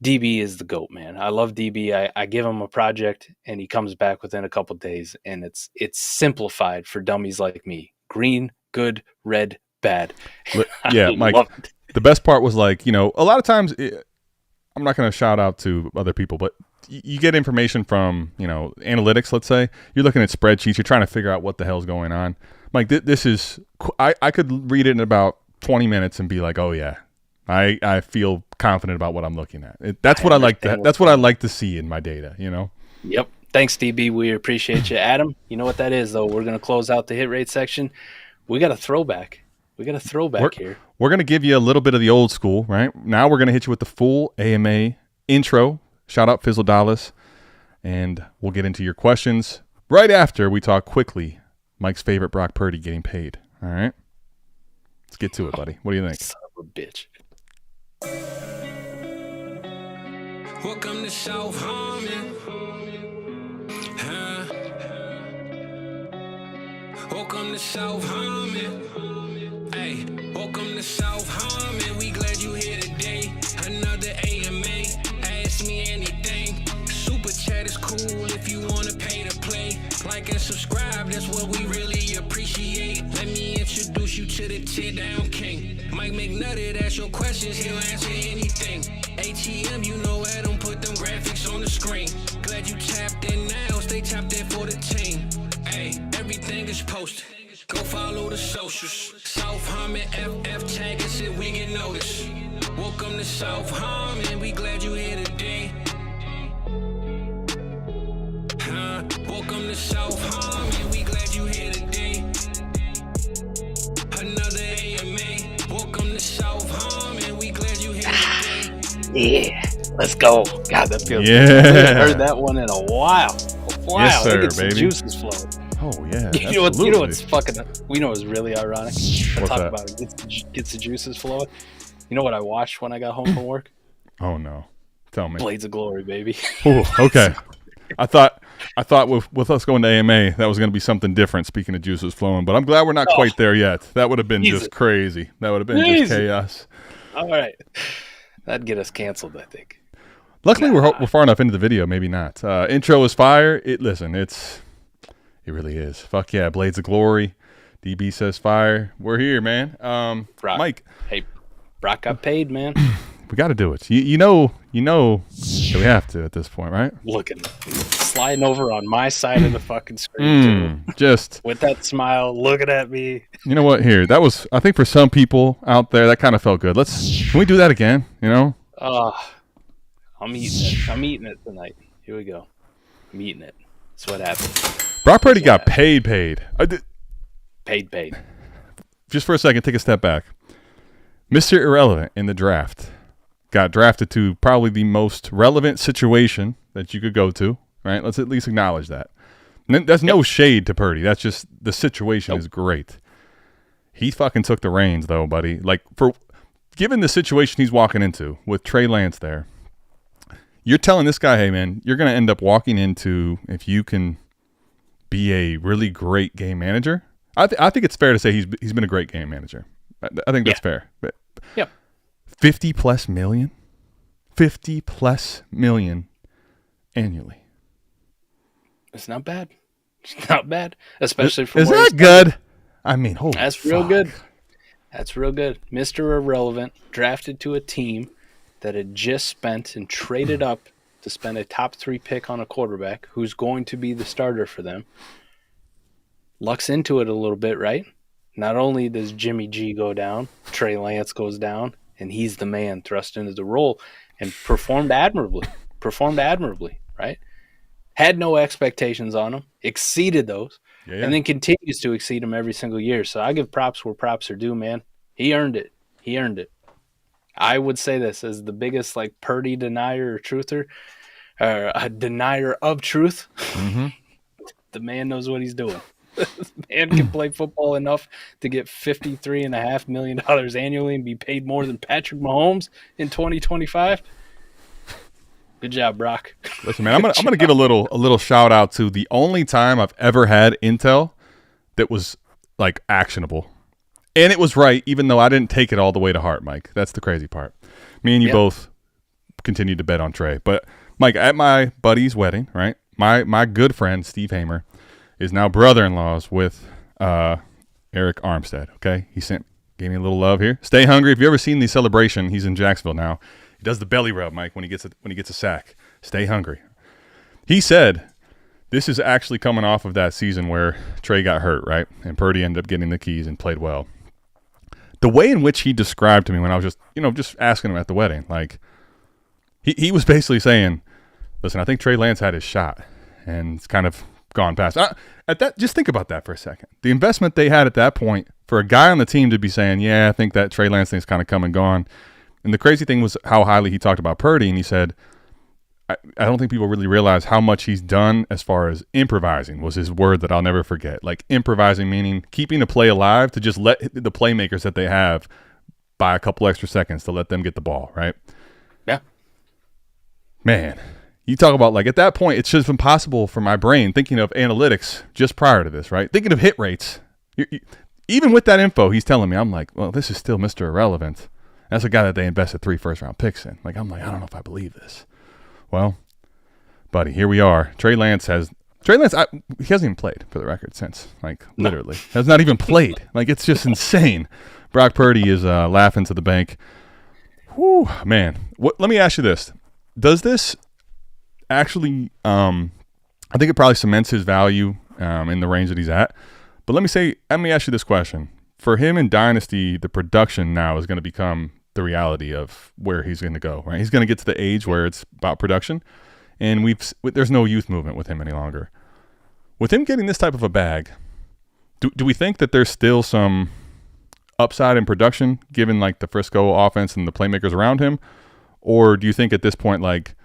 B: DB is the GOAT, man. I love DB. I give him a project, and he comes back within a couple days, and it's simplified for dummies like me. Green, good, red, bad.
C: Yeah, Mike, the best part was like, a lot of times, I'm not going to shout out to other people, but you get information from, analytics, let's say. You're looking at spreadsheets. You're trying to figure out what the hell's going on. Mike, this is – I could read it in about 20 minutes and be like, oh, yeah. I feel confident about what I'm looking at. That's what I like to see in my data,
B: Yep. Thanks, DB. We appreciate you. Adam, you know what that is, though. We're going to close out the hit rate section. We got a throwback. Here.
C: We're going to give you a little bit of the old school, right? Now we're going to hit you with the full AMA intro. Shout out Fizzle Dallas. And we'll get into your questions right after we talk quickly Mike's favorite Brock Purdy getting paid. All right? Let's get to it, buddy. What do you think?
B: Son of a bitch.
D: Welcome to South Harmon. Welcome to South Harmon. Hey, welcome to South Harmon. We glad you here today. Another AMA. Ask me anything. Super chat is cool if you wanna pay to play. Like and subscribe, that's what we really appreciate. Let me introduce you to the tear down king. Mike McNutted, ask your questions, he'll answer anything. ATM, you know I don't put them graphics on the screen. Glad you tapped in now, stay tapped in for the team. Hey, everything is posted. Go follow the socials. South Harmon FF tag us if we get noticed. Welcome to South Harmon, we glad you here today. Welcome to South Harmon, we glad you here today. Another AMA. Welcome to South Harmon, we glad you here today.
B: Yeah, let's go. God, that feels
C: good.
B: I haven't heard that one in a while. Wow,
C: yes, sir,
B: baby. Some juices flowing.
C: Oh yeah,
B: you know what's fucking. We know what's really ironic. I talk about it. Gets the juices flowing. You know what I watched when I got home from work?
C: Oh no, tell me.
B: Blades of Glory, baby.
C: Ooh, okay. I thought with us going to AMA that was going to be something different. Speaking of juices flowing, but I'm glad we're not quite there yet. That would have been just crazy. That would have been just chaos.
B: All right, that'd get us canceled, I think.
C: Luckily, we're far enough into the video. Maybe not. Intro is fire. It really is. Fuck yeah, Blades of Glory. DB says fire. We're here, man.
B: Rock.
C: Mike.
B: Hey. Brock got paid, man.
C: We got to do it. You know that we have to at this point, right?
B: Looking, sliding over on my side of the fucking screen too.
C: Just
B: with that smile, looking at me.
C: You know what? Here, that was. I think for some people out there, that kind of felt good. Can we do that again? You know?
B: I'm eating it. I'm eating it tonight. Here we go. I'm eating it. That's what happened.
C: Brock Purdy got paid.
B: Paid.
C: Just for a second, take a step back. Mr. Irrelevant in the draft got drafted to probably the most relevant situation that you could go to, right? Let's at least acknowledge that. That's no shade to Purdy. That's just the situation is great. He fucking took the reins, though, buddy. Like, given the situation he's walking into with Trey Lance there, you're telling this guy, hey, man, you're going to end up walking into, if you can be a really great game manager. I think it's fair to say he's been a great game manager. I think that's fair. But
B: yep.
C: 50 plus million annually.
B: It's not bad. It's not bad, especially for
C: is that good? I mean, holy
B: that's
C: fuck.
B: real good. That's real good. Mr. Irrelevant drafted to a team that had just spent and traded up to spend a top 3 pick on a quarterback who's going to be the starter for them. Lucks into it a little bit, right? Not only does Jimmy G go down, Trey Lance goes down, and he's the man thrust into the role and performed admirably, right? Had no expectations on him, exceeded those, and then continues to exceed them every single year. So I give props where props are due, man. He earned it. I would say this as the biggest like Purdy denier or truther, or a denier of truth.
C: Mm-hmm.
B: The man knows what he's doing. This man can play football enough to get $53.5 million annually and be paid more than Patrick Mahomes in 2025. Good job, Brock.
C: Listen, man, I'm gonna give a little shout out to the only time I've ever had intel that was like actionable, and it was right, even though I didn't take it all the way to heart, Mike. That's the crazy part. Me and you both continued to bet on Trey, but Mike, at my buddy's wedding, right? My good friend Steve Hamer is now brother-in-laws with Eric Armstead. Okay, gave me a little love here. Stay hungry. If you ever seen the celebration, he's in Jacksonville now. He does the belly rub, Mike, when he gets a sack. Stay hungry. He said this is actually coming off of that season where Trey got hurt, right? And Purdy ended up getting the keys and played well. The way in which he described to me when I was just asking him at the wedding, like he was basically saying, listen, I think Trey Lance had his shot and it's kind of gone past. Just think about that for a second. The investment they had at that point for a guy on the team to be saying, yeah, I think that Trey Lance thing's kind of come and gone. And the crazy thing was how highly he talked about Purdy, and he said, I don't think people really realize how much he's done as far as improvising was his word that I'll never forget. Like improvising, meaning keeping the play alive to just let the playmakers that they have buy a couple extra seconds to let them get the ball, right?
B: Yeah.
C: Man, you talk about like at that point, it's just impossible for my brain thinking of analytics just prior to this, right? Thinking of hit rates. Even with that info he's telling me, I'm like, well, this is still Mr. Irrelevant. That's a guy that they invested 3 first-round picks in. Like, I'm like, I don't know if I believe this. Well, buddy, here we are. Trey Lance, he hasn't even played, for the record, since. Like, literally. Has not even played. Like, it's just insane. Brock Purdy is laughing to the bank. Whew, man. Let me ask you this. Does this actually, I think it probably cements his value in the range that he's at. But let me ask you this question. For him in Dynasty, the production now is going to become the reality of where he's going to go, right? He's going to get to the age where it's about production, and there's no youth movement with him any longer. With him getting this type of a bag, do we think that there's still some upside in production given like the Frisco offense and the playmakers around him? Or do you think at this point, like,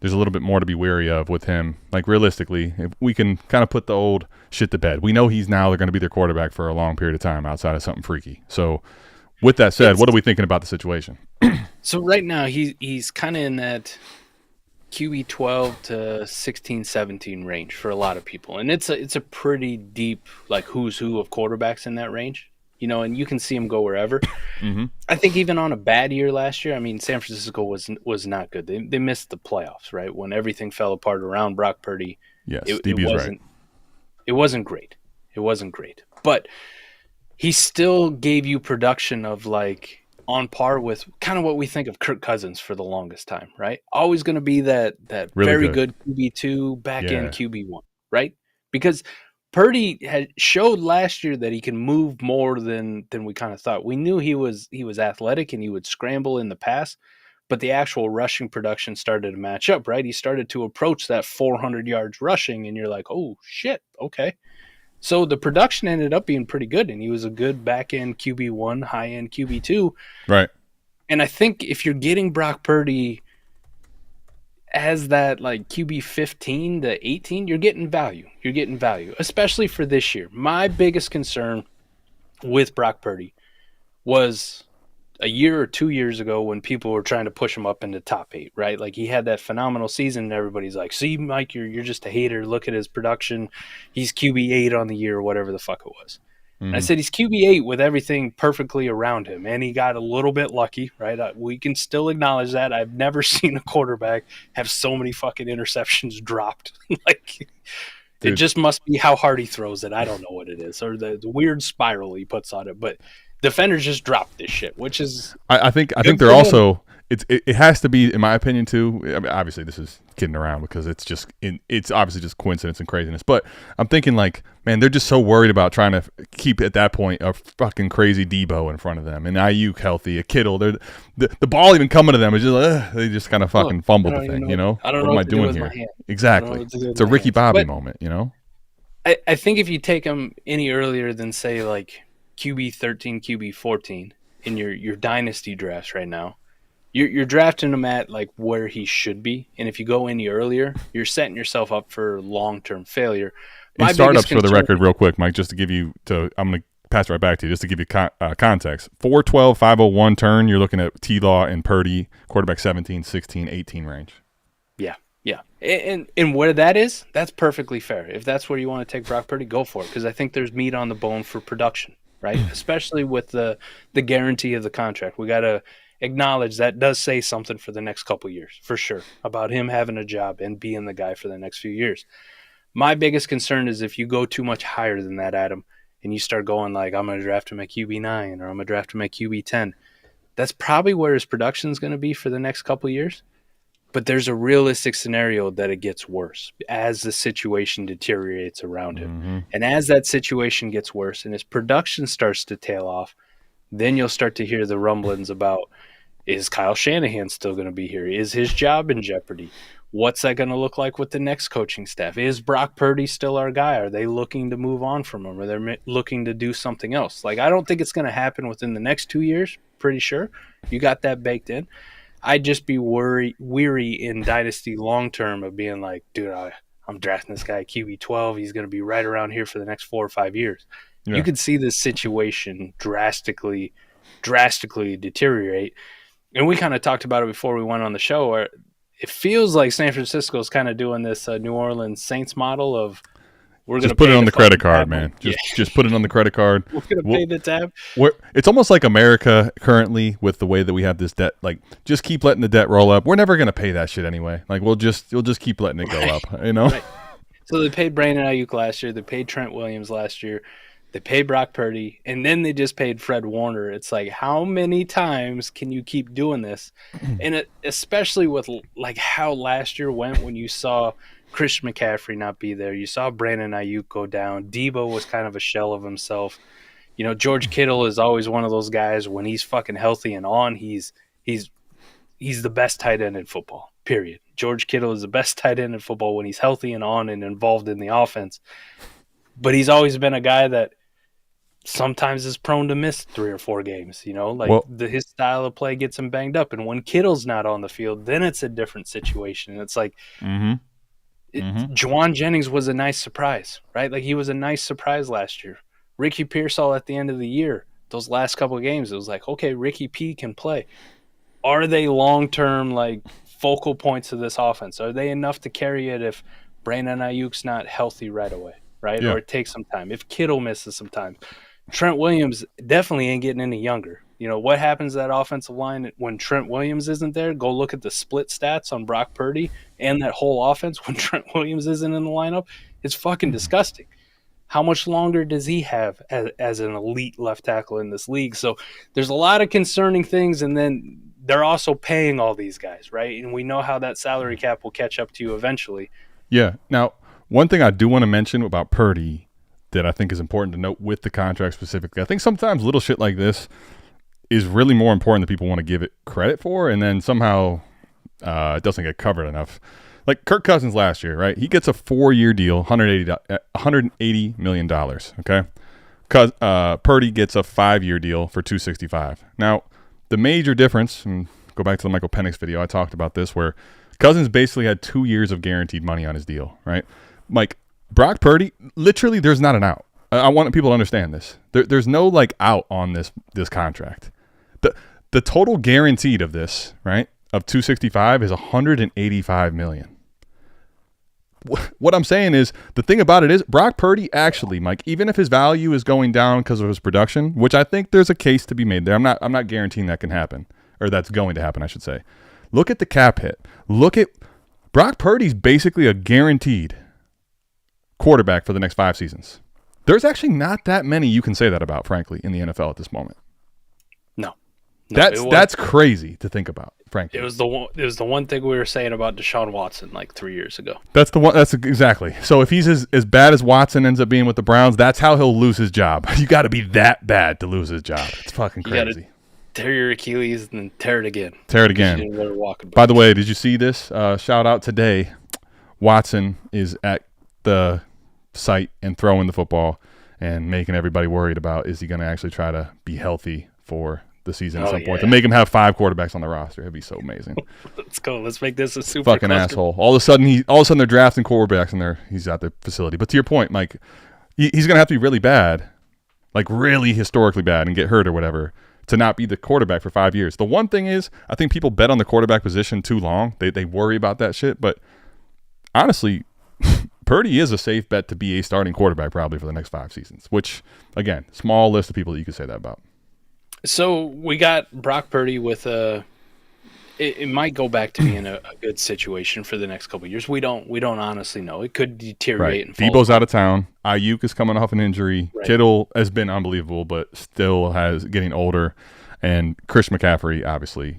C: there's a little bit more to be wary of with him? Like, realistically, if we can kind of put the old shit to bed. We know he's now going to be their quarterback for a long period of time outside of something freaky. So with that said, what are we thinking about the situation?
B: So right now he's kind of in that QB 12 to 16, 17 range for a lot of people. And it's a pretty deep, like, who's who of quarterbacks in that range. You know, and you can see him go wherever. Mm-hmm. I think even on a bad year last year, I mean, San Francisco was not good. They missed the playoffs, right? When everything fell apart around Brock Purdy.
C: Yes, Stevie's right.
B: It wasn't great. It wasn't great. But he still gave you production of, like, on par with kind of what we think of Kirk Cousins for the longest time, right? Always going to be that
C: Really
B: very
C: good.
B: good QB2, back end
C: Yeah.
B: QB1, right? Because Purdy had showed last year that he can move more than we kind of thought. We knew he was athletic and he would scramble in the pass, but the actual rushing production started to match up, right? He started to approach that 400 yards rushing, and you're like, oh shit, okay. So the production ended up being pretty good, and he was a good back end QB1, high end QB2.
C: Right.
B: And I think if you're getting Brock Purdy as that like QB 15 to 18, you're getting value. You're getting value, especially for this year. My biggest concern with Brock Purdy was a year or 2 years ago when people were trying to push him up into top 8, right? Like he had that phenomenal season and everybody's like, see, Mike, you're just a hater. Look at his production. He's QB 8 on the year or whatever the fuck it was. And I said he's QB 8 with everything perfectly around him. And he got a little bit lucky, right? We can still acknowledge that. I've never seen a quarterback have so many fucking interceptions dropped. Like
C: Dude.
B: It just must be how hard he throws it. I don't know what it is. Or the weird spiral he puts on it. But defenders just drop this shit, which is
C: I think they're also it has to be, in my opinion too. I mean, obviously this is kidding around because it's obviously just coincidence and craziness. But I'm thinking like, man, they're just so worried about trying to keep at that point a fucking crazy Debo in front of them and Ayuk healthy, a Kittle. They're the ball even coming to them is just they just kind of fucking fumble the thing, you know.
B: I don't
C: what
B: know
C: am I doing here? Exactly. It's a Ricky Bobby moment, you know.
B: I think if you take him any earlier than say like QB 13, QB 14 in your dynasty drafts right now, you're drafting him at like where he should be, and if you go any earlier, you're setting yourself up for long-term failure.
C: In startups, for the record, real quick, Mike, just to give you I'm going to pass it right back to you, just to give you context. 412, 501 turn, you're looking at T-Law and Purdy, quarterback 17, 16, 18 range.
B: Yeah. And where that is, that's perfectly fair. If that's where you want to take Brock Purdy, go for it, because I think there's meat on the bone for production, right? Especially with the guarantee of the contract. We got to acknowledge that does say something for the next couple years, for sure, about him having a job and being the guy for the next few years. My biggest concern is if you go too much higher than that, Adam, and you start going like, I'm going to draft him at QB9 or I'm going to draft him at QB10, that's probably where his production is going to be for the next couple years. But there's a realistic scenario that it gets worse as the situation deteriorates around him.
C: Mm-hmm.
B: And as that situation gets worse and his production starts to tail off, then you'll start to hear the rumblings about, is Kyle Shanahan still going to be here? Is his job in jeopardy? What's that going to look like with the next coaching staff? Is Brock Purdy still our guy? Are they looking to move on from him? Or they're looking to do something else? Like, I don't think it's going to happen within the next 2 years, pretty sure. You got that baked in. I'd just be weary in Dynasty long-term of being like, dude, I'm drafting this guy at QB12. He's going to be right around here for the next 4 or 5 years. Yeah. You could see this situation drastically deteriorate. And we kind of talked about it before we went on the show, where it feels like San Francisco is kind of doing this New Orleans Saints model of, we're going to
C: put it on the credit card, man. Just put it on the credit card.
B: We're going to pay the tab.
C: It's almost like America currently with the way that we have this debt. Like, just keep letting the debt roll up. We're never going to pay that shit anyway. Like, we'll just keep letting it go up. You know.
B: Right. So they paid Brandon Ayuk last year. They paid Trent Williams last year. They paid Brock Purdy, and then they just paid Fred Warner. It's like, how many times can you keep doing this? And especially with like how last year went when you saw Christian McCaffrey not be there. You saw Brandon Ayuk go down. Debo was kind of a shell of himself. You know, George Kittle is always one of those guys when he's fucking healthy and on, he's the best tight end in football, period. George Kittle is the best tight end in football when he's healthy and on and involved in the offense. But he's always been a guy that sometimes is prone to miss 3 or 4 games, you know, like his style of play gets him banged up. And when Kittle's not on the field, then it's a different situation. And it's like, Juwan Jennings was a nice surprise, right? Like, he was a nice surprise last year. Ricky Pearsall at the end of the year, those last couple of games, it was like, okay, Ricky P can play. Are they long-term, like, focal points of this offense? Are they enough to carry it if Brandon Ayuk's not healthy right away, right? Yeah. Or it takes some time. If Kittle misses some time. Trent Williams definitely ain't getting any younger. You know, what happens to that offensive line when Trent Williams isn't there? Go look at the split stats on Brock Purdy and that whole offense when Trent Williams isn't in the lineup. It's fucking disgusting. How much longer does he have as an elite left tackle in this league? So there's a lot of concerning things, and then they're also paying all these guys, right? And we know how that salary cap will catch up to you eventually.
C: Yeah. Now, one thing I do want to mention about Purdy that I think is important to note with the contract specifically, I think sometimes little shit like this is really more important than people want to give it credit for, and then somehow it doesn't get covered enough. Like Kirk Cousins last year, right? He gets a 4-year deal, $180 million, okay? Purdy gets a 5-year deal for $265. Now, the major difference, and go back to the Michael Penix video, I talked about this, where Cousins basically had 2 years of guaranteed money on his deal, right? Like, Brock Purdy, literally there's not an out. I want people to understand this. There's no, like, out on this contract. The total guaranteed of this, right, of $265 is $185 million. What I'm saying is, the thing about it is, Brock Purdy actually, Mike, even if his value is going down because of his production, which I think there's a case to be made there. I'm not guaranteeing that can happen, or that's going to happen, I should say. Look at the cap hit. Look at Brock Purdy's basically a guaranteed quarterback for the next 5 seasons. There's actually not that many you can say that about, frankly, in the NFL at this moment.
B: No,
C: that's crazy to think about, frankly.
B: It was the one thing we were saying about Deshaun Watson like 3 years ago.
C: That's the one. That's exactly. So if he's as bad as Watson ends up being with the Browns, that's how he'll lose his job. You got to be that bad to lose his job. It's fucking crazy.
B: Tear your Achilles and then tear it again.
C: By the way, did you see this? Shout out today. Watson is at the site and throwing the football and making everybody worried about, is he going to actually try to be healthy for the season at some point to make him have 5 quarterbacks on the roster. It'd be so amazing.
B: Let's go. Let's make this a super
C: fucking asshole. All of a sudden they're drafting quarterbacks and he's at the facility. But to your point, Mike, he's going to have to be really bad, like really historically bad, and get hurt or whatever to not be the quarterback for 5 years. The one thing is, I think people bet on the quarterback position too long. They worry about that shit. But honestly, Purdy is a safe bet to be a starting quarterback probably for the next 5 seasons, which, again, small list of people that you could say that about. So
B: we got Brock Purdy with it might go back to being a good situation for the next couple of years. We don't honestly know. It could deteriorate.
C: Right. Debo's out of town. Ayuk is coming off an injury. Right. Kittle has been unbelievable, but still getting older. And Chris McCaffrey, obviously,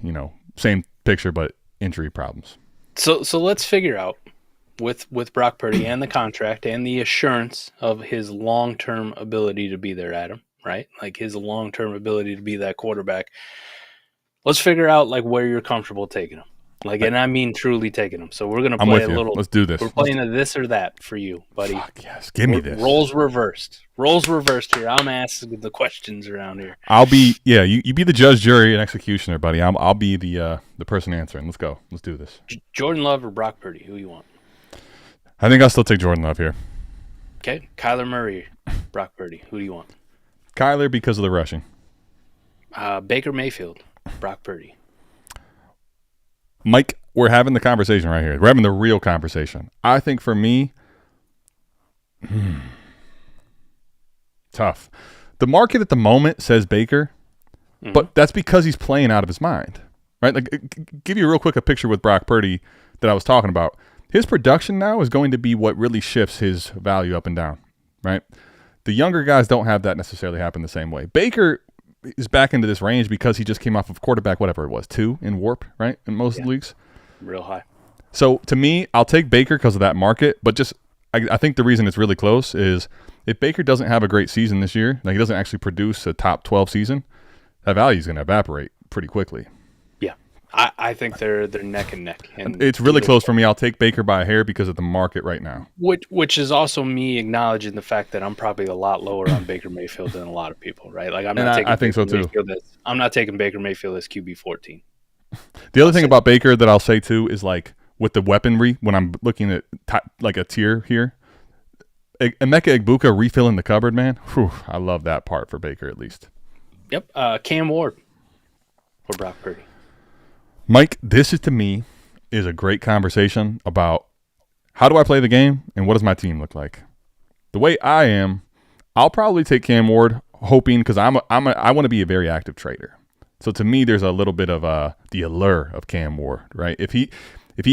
C: same picture, but injury problems.
B: So let's figure out with Brock Purdy and the contract and the assurance of his long-term ability to be there, Adam. Right? Like his long-term ability to be that quarterback. Let's figure out like where you're comfortable taking him. Like, and I mean truly taking him. So we're going to play a little.
C: Let's do this.
B: We're playing a this or that for you, buddy.
C: Fuck yes. Give me this.
B: Roles reversed here. I'm asking the questions around here.
C: I'll be, you be the judge, jury, and executioner, buddy. I'll be the person answering. Let's go. Let's do this.
B: Jordan Love or Brock Purdy? Who you want?
C: I think I'll still take Jordan Love here.
B: Okay. Kyler Murray, Brock Purdy. Who do you want?
C: Kyler because of the rushing.
B: Baker Mayfield, Brock Purdy.
C: Mike, we're having the conversation right here. We're having the real conversation. I think for me, tough. The market at the moment says Baker, but that's because he's playing out of his mind, right? Like, give you a picture with Brock Purdy that I was talking about. His production now is going to be what really shifts his value up and down, right? The younger guys don't have that necessarily happen the same way. Baker is back into this range because he just came off of quarterback, whatever it was, 2 in warp, right? In most leagues.
B: Real high.
C: So to me, I'll take Baker because of that market, but I think the reason it's really close is if Baker doesn't have a great season this year, like he doesn't actually produce a top 12 season, that value is going to evaporate pretty quickly.
B: I think they're neck and neck. And
C: it's really close for me. I'll take Baker by a hair because of the market right now.
B: Which is also me acknowledging the fact that I'm probably a lot lower on Baker Mayfield than a lot of people, right? Like I think so too. I'm not taking Baker Mayfield as QB 14.
C: The other thing about Baker that I'll say too is like with the weaponry, when I'm looking at like a tier here, Emeka Egbuka refilling the cupboard, man. Whew, I love that part for Baker at least.
B: Yep. Cam Ward or Brock Purdy.
C: Mike, this is to me is a great conversation about how do I play the game and what does my team look like. The way I am, I'll probably take Cam Ward, hoping because I want to be a very active trader. So to me, there's a little bit of the allure of Cam Ward, right? If he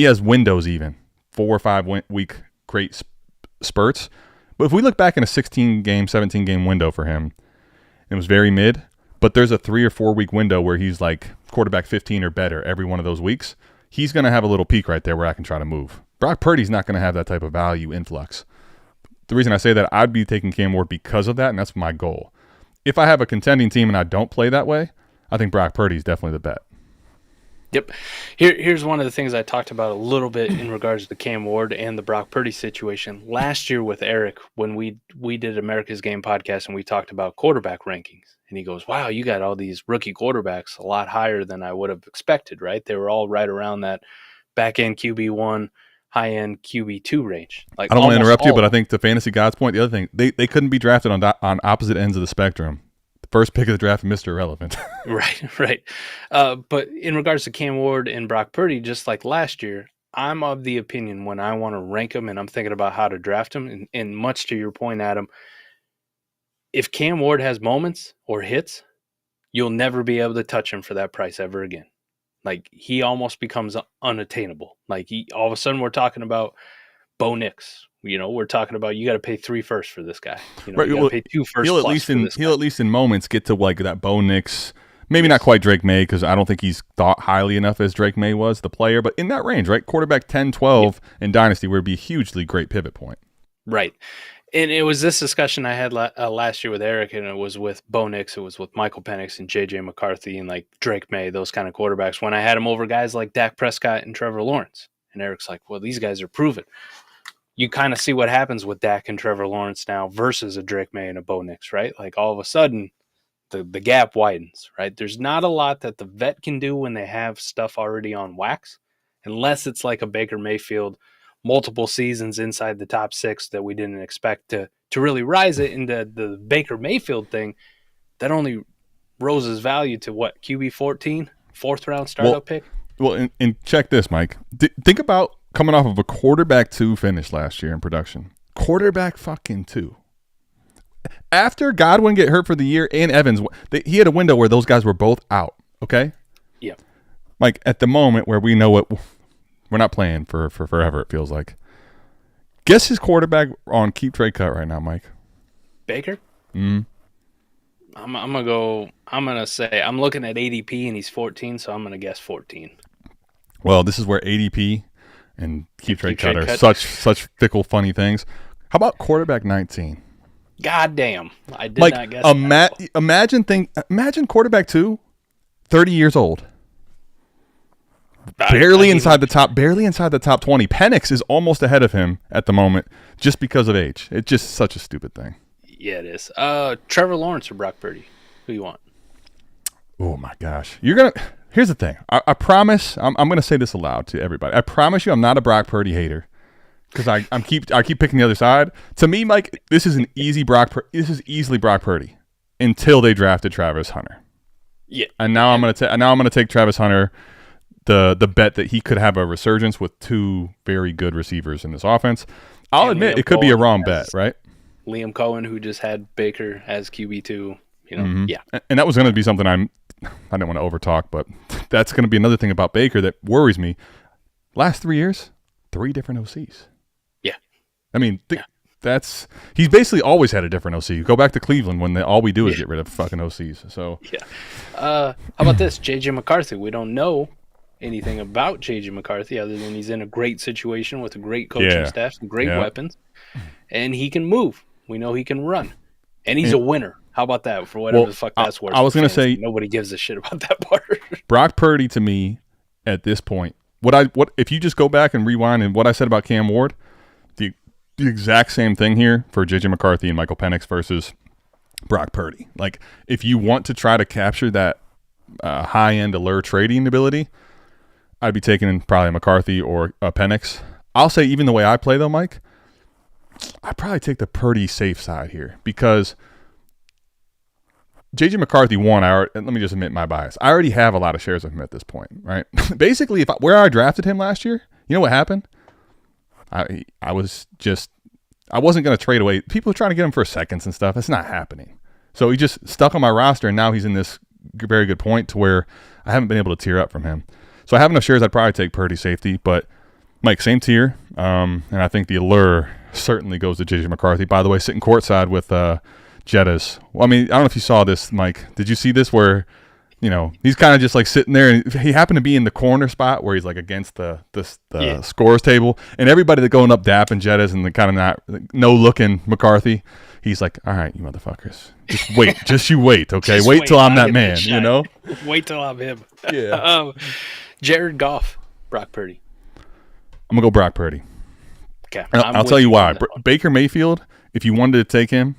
C: has windows even 4 or 5 week great spurts, But if we look back in a 16-game, 17-game window for him, it was very mid, but there's a 3 or 4 week window where he's like quarterback 15 or better every one of those weeks. He's going to have a little peak right there where I can try to move. Brock Purdy's not going to have that type of value influx. The reason I say that, I'd be taking Cam Ward because of that, and that's my goal. If I have a contending team and I don't play that way, I think Brock Purdy's definitely the bet.
B: Yep. Here's one of the things I talked about a little bit in regards to the Cam Ward and the Brock Purdy situation. Last year with Eric, when we did America's Game podcast and we talked about quarterback rankings, and he goes, wow, you got all these rookie quarterbacks a lot higher than I would have expected, right? They were all right around that back-end QB1, high-end QB2 range. Like,
C: I don't want to interrupt you, but I think to Fantasy God's point, the other thing, they couldn't be drafted on opposite ends of the spectrum. The first pick of the draft, Mr. Irrelevant.
B: Right. But in regards to Cam Ward and Brock Purdy, just like last year, I'm of the opinion when I want to rank them and I'm thinking about how to draft them, and much to your point, Adam, if Cam Ward has moments or hits, you'll never be able to touch him for that price ever again. Like, he almost becomes unattainable. Like, all of a sudden we're talking about Bo Nix. We're talking about you got to pay 3 firsts for this guy.
C: Right,
B: you got to pay 2 firsts.
C: He'll at least in moments get to like that Bo Nix, maybe not quite Drake May, because I don't think he's thought highly enough as Drake May was, the player, but in that range, right? Quarterback 10, 12 in Dynasty would be a hugely great pivot point.
B: Right. And it was this discussion I had last year with Eric, and it was with Bo Nix, it was with Michael Penix and J.J. McCarthy and like Drake May, those kind of quarterbacks, when I had him over guys like Dak Prescott and Trevor Lawrence. And Eric's like, well, these guys are proven. You kind of see what happens with Dak and Trevor Lawrence now versus a Drake May and a Bo Nix, right? Like, all of a sudden, the gap widens, right? There's not a lot that the vet can do when they have stuff already on wax, unless it's like a Baker Mayfield, multiple seasons inside the top 6 that we didn't expect to really rise it into the Baker Mayfield thing. That only rose his value to what, QB 14, 4th round startup pick?
C: Well, and check this, Mike. Think about coming off of a quarterback 2 finish last year in production. Quarterback fucking 2. After Godwin get hurt for the year and Evans, he had a window where those guys were both out, okay?
B: Yeah.
C: Like, at the moment where we know what we're not playing for forever, it feels like. Guess his quarterback on keep trade cut right now, Mike.
B: Baker? I'm going to say, I'm looking at ADP and he's 14, so I'm going to guess 14.
C: Well, this is where ADP and keep trade cut are such fickle, funny things. How about quarterback 19?
B: God damn. I did not guess that.
C: Imagine quarterback 2, 30 years old. Barely inside the top 20. Penix is almost ahead of him at the moment just because of age. It's just such a stupid thing.
B: Yeah, it is. Trevor Lawrence or Brock Purdy? Who you want?
C: Oh my gosh. Here's the thing. I promise I'm going to say this aloud to everybody. I promise you I'm not a Brock Purdy hater because I keep picking the other side. To me, Mike, this is easily Brock Purdy until they drafted Travis Hunter.
B: Yeah.
C: And now I'm going to take Travis Hunter, the bet that he could have a resurgence with 2 very good receivers in this offense. I'll admit it could be a wrong bet, right?
B: Liam Cohen, who just had Baker as QB2, yeah.
C: And that was going to be something I didn't want to overtalk, but that's going to be another thing about Baker that worries me. Last 3 years, 3 different OCs.
B: Yeah.
C: I mean, he's basically always had a different OC. Go back to Cleveland when all we do is get rid of fucking OCs. So
B: yeah. How about this? J.J. McCarthy. We don't know anything about J.J. McCarthy other than he's in a great situation with a great coaching staff, some great weapons, and he can move. We know he can run, and he's a winner. How about that? For whatever the fuck that's worth.
C: I was going to say
B: nobody gives a shit about that part.
C: Brock Purdy to me at this point. What if you just go back and rewind and what I said about Cam Ward, the exact same thing here for J.J. McCarthy and Michael Penix versus Brock Purdy. Like, if you want to try to capture that high end allure trading ability, I'd be taking probably McCarthy or Penix. I'll say even the way I play though, Mike, I'd probably take the Purdy safe side here because J.J. McCarthy won. Let me just admit my bias. I already have a lot of shares of him at this point, right? Basically, where I drafted him last year, you know what happened? I wasn't going to trade away. People are trying to get him for seconds and stuff. It's not happening. So he just stuck on my roster, and now he's in this very good point to where I haven't been able to tear up from him. So I have enough shares. I'd probably take Purdy safety, but Mike, same tier. And I think the allure certainly goes to JJ McCarthy. By the way, sitting courtside with Jettas. Well, I mean, I don't know if you saw this, Mike. Did you see this where, you know, he's kind of just like sitting there, and he happened to be in the corner spot where he's like against the scores table, and everybody that going up dapping Jettas and the kind of not no looking McCarthy. He's like, all right, you motherfuckers, just wait, just you wait, okay, wait till I'm that man, you know.
B: Wait till I'm him.
C: Yeah.
B: Jared Goff, Brock Purdy.
C: I'm gonna go Brock Purdy.
B: Okay,
C: I'll tell you why. Baker Mayfield, if you wanted to take him,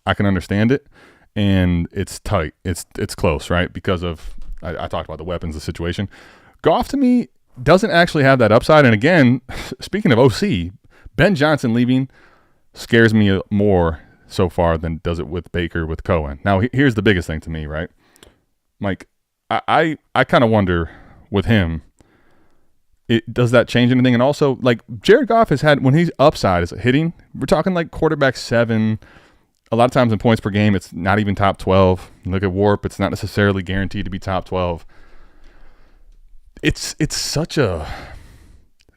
C: I can understand it, and it's tight. It's close, right? Because of I talked about the weapons, the situation. Goff to me doesn't actually have that upside. And again, speaking of OC, Ben Johnson leaving scares me more so far than does it with Baker with Cohen. Now here's the biggest thing to me, right, Mike? I kind of wonder with him. Does that change anything? And also, like, Jared Goff has had, when he's upside is hitting, we're talking like quarterback 7. A lot of times in points per game, it's not even top 12. You look at WARP, it's not necessarily guaranteed to be top 12. It's such a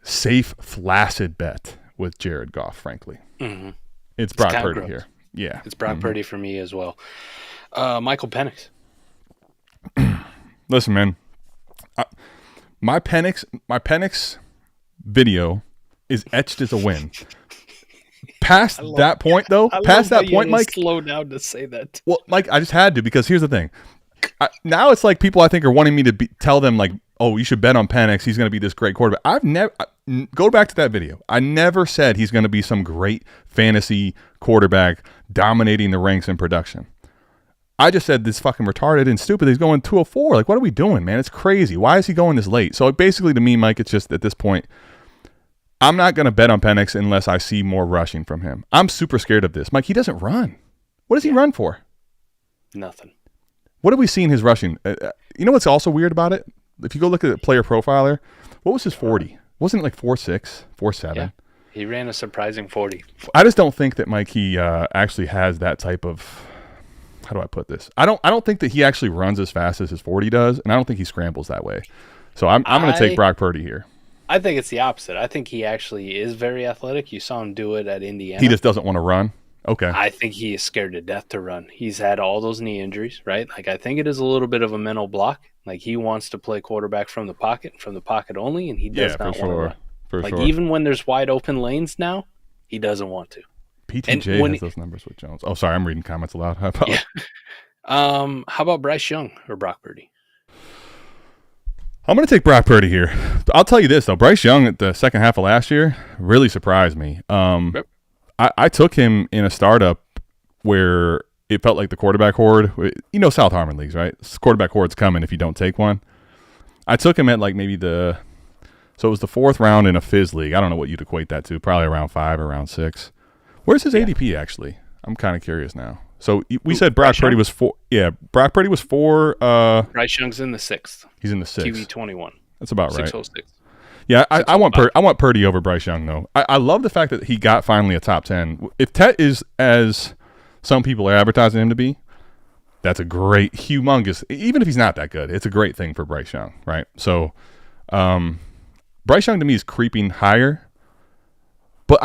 C: safe, flaccid bet with Jared Goff, frankly.
B: Mm-hmm.
C: It's Brock Purdy here. Yeah.
B: It's Brock Purdy for me as well. Michael Penix.
C: Listen, man. My Penix video is etched as a win. Past that point, though, Mike.
B: Slow down to say that.
C: Well, Mike, I just had to, because here's the thing. Now it's like people I think are wanting me to tell them like, oh, you should bet on Penix. He's going to be this great quarterback. I've never go back to that video. I never said he's going to be some great fantasy quarterback dominating the ranks in production. I just said this fucking retarded and stupid. He's going 204. Like, what are we doing, man? It's crazy. Why is he going this late? So basically, to me, Mike, it's just at this point, I'm not going to bet on Penix unless I see more rushing from him. I'm super scared of this. Mike, he doesn't run. What does he run for?
B: Nothing.
C: What have we seen his rushing? You know what's also weird about it? If you go look at the player profiler, what was his 40? Wasn't it like 4.6, 4.7?
B: Yeah. He ran a surprising 40.
C: I just don't think that, Mike, he actually has that type of... How do I put this? I don't think that he actually runs as fast as his 40 does, and I don't think he scrambles that way. So I'm going to take Brock Purdy here.
B: I think it's the opposite. I think he actually is very athletic. You saw him do it at Indiana.
C: He just doesn't want to run? Okay.
B: I think he is scared to death to run. He's had all those knee injuries, right? Like, I think it is a little bit of a mental block. Like, he wants to play quarterback from the pocket only, and he does not want to run. Like, even when there's wide open lanes now, he doesn't want to.
C: PTJ has those numbers with Jones. Oh, sorry, I'm reading comments aloud.
B: Yeah. How about Bryce Young or Brock Purdy?
C: I'm going to take Brock Purdy here. I'll tell you this, though. Bryce Young at the second half of last year really surprised me.
B: Yep.
C: I took him in a startup where it felt like the quarterback horde. You know South Harmon leagues, right? Quarterback horde's coming if you don't take one. I took him at like maybe so it was the 4th round in a Fizz league. I don't know what you'd equate that to. Probably around 5 or around 6. Where's his ADP actually? I'm kind of curious now. So we said Brock Purdy was 4. Yeah, Brock Purdy was 4.
B: Bryce Young's in the 6th.
C: He's in the 6th.
B: QB 21.
C: That's about right.
B: 606.
C: Yeah, I want Purdy over Bryce Young though. I love the fact that he got finally a top 10. If Tet is as some people are advertising him to be, that's a great, humongous. Even if he's not that good, it's a great thing for Bryce Young, right? So, Bryce Young to me is creeping higher, but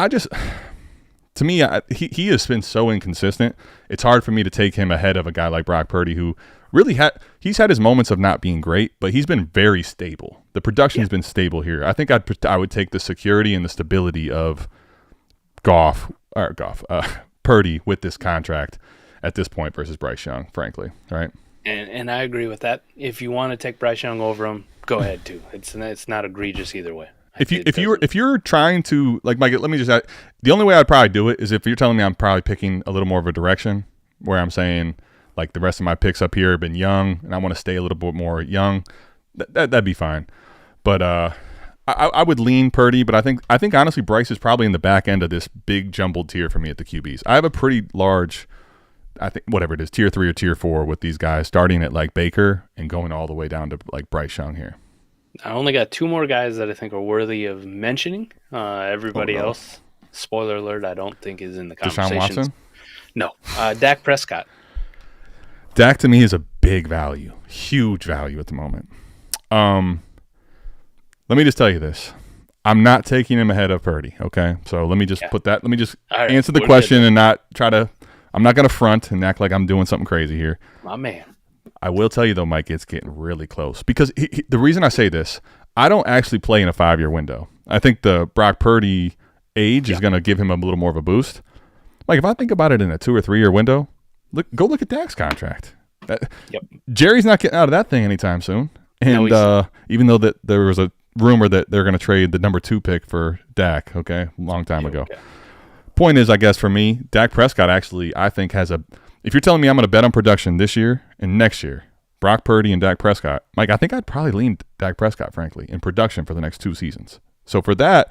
C: to me, he has been so inconsistent. It's hard for me to take him ahead of a guy like Brock Purdy, who really he's had his moments of not being great, but he's been very stable. The production has been stable here. I think I would take the security and the stability of Purdy with this contract at this point versus Bryce Young, frankly, right?
B: And I agree with that. If you want to take Bryce Young over him, go ahead too. It's not egregious either way.
C: If you're trying to, like, Mike, let me just add, the only way I'd probably do it is if you're telling me I'm probably picking a little more of a direction where I'm saying like the rest of my picks up here have been young and I want to stay a little bit more young, that'd be fine. But I would lean Purdy, but I think honestly Bryce is probably in the back end of this big jumbled tier for me at the QBs. I have a pretty large, I think whatever it is, tier 3 or tier 4 with these guys, starting at like Baker and going all the way down to like Bryce Young here.
B: I only got 2 more guys that I think are worthy of mentioning. Everybody else, spoiler alert, I don't think is in the conversation.
C: Deshaun Watson?
B: No. Dak Prescott.
C: Dak to me is a big value, huge value at the moment. Let me just tell you this. I'm not taking him ahead of Purdy. Okay, so let me just put that. Let me just
B: right,
C: answer the question and not try to. I'm not going to front and act like I'm doing something crazy here.
B: My man.
C: I will tell you though, Mike, it's getting really close because the reason I say this, I don't actually play in a 5-year window. I think the Brock Purdy age is going to give him a little more of a boost. Like if I think about it in a 2 or 3 year window, go look at Dak's contract. Jerry's not getting out of that thing anytime soon. And even though that there was a rumor that they're going to trade the number 2 pick for Dak, a long time ago. Okay. Point is, I guess for me, Dak Prescott actually, I think has if you're telling me I'm going to bet on production this year and next year, Brock Purdy and Dak Prescott, Mike, I think I'd probably lean Dak Prescott, frankly, in production for the next 2 seasons. So for that,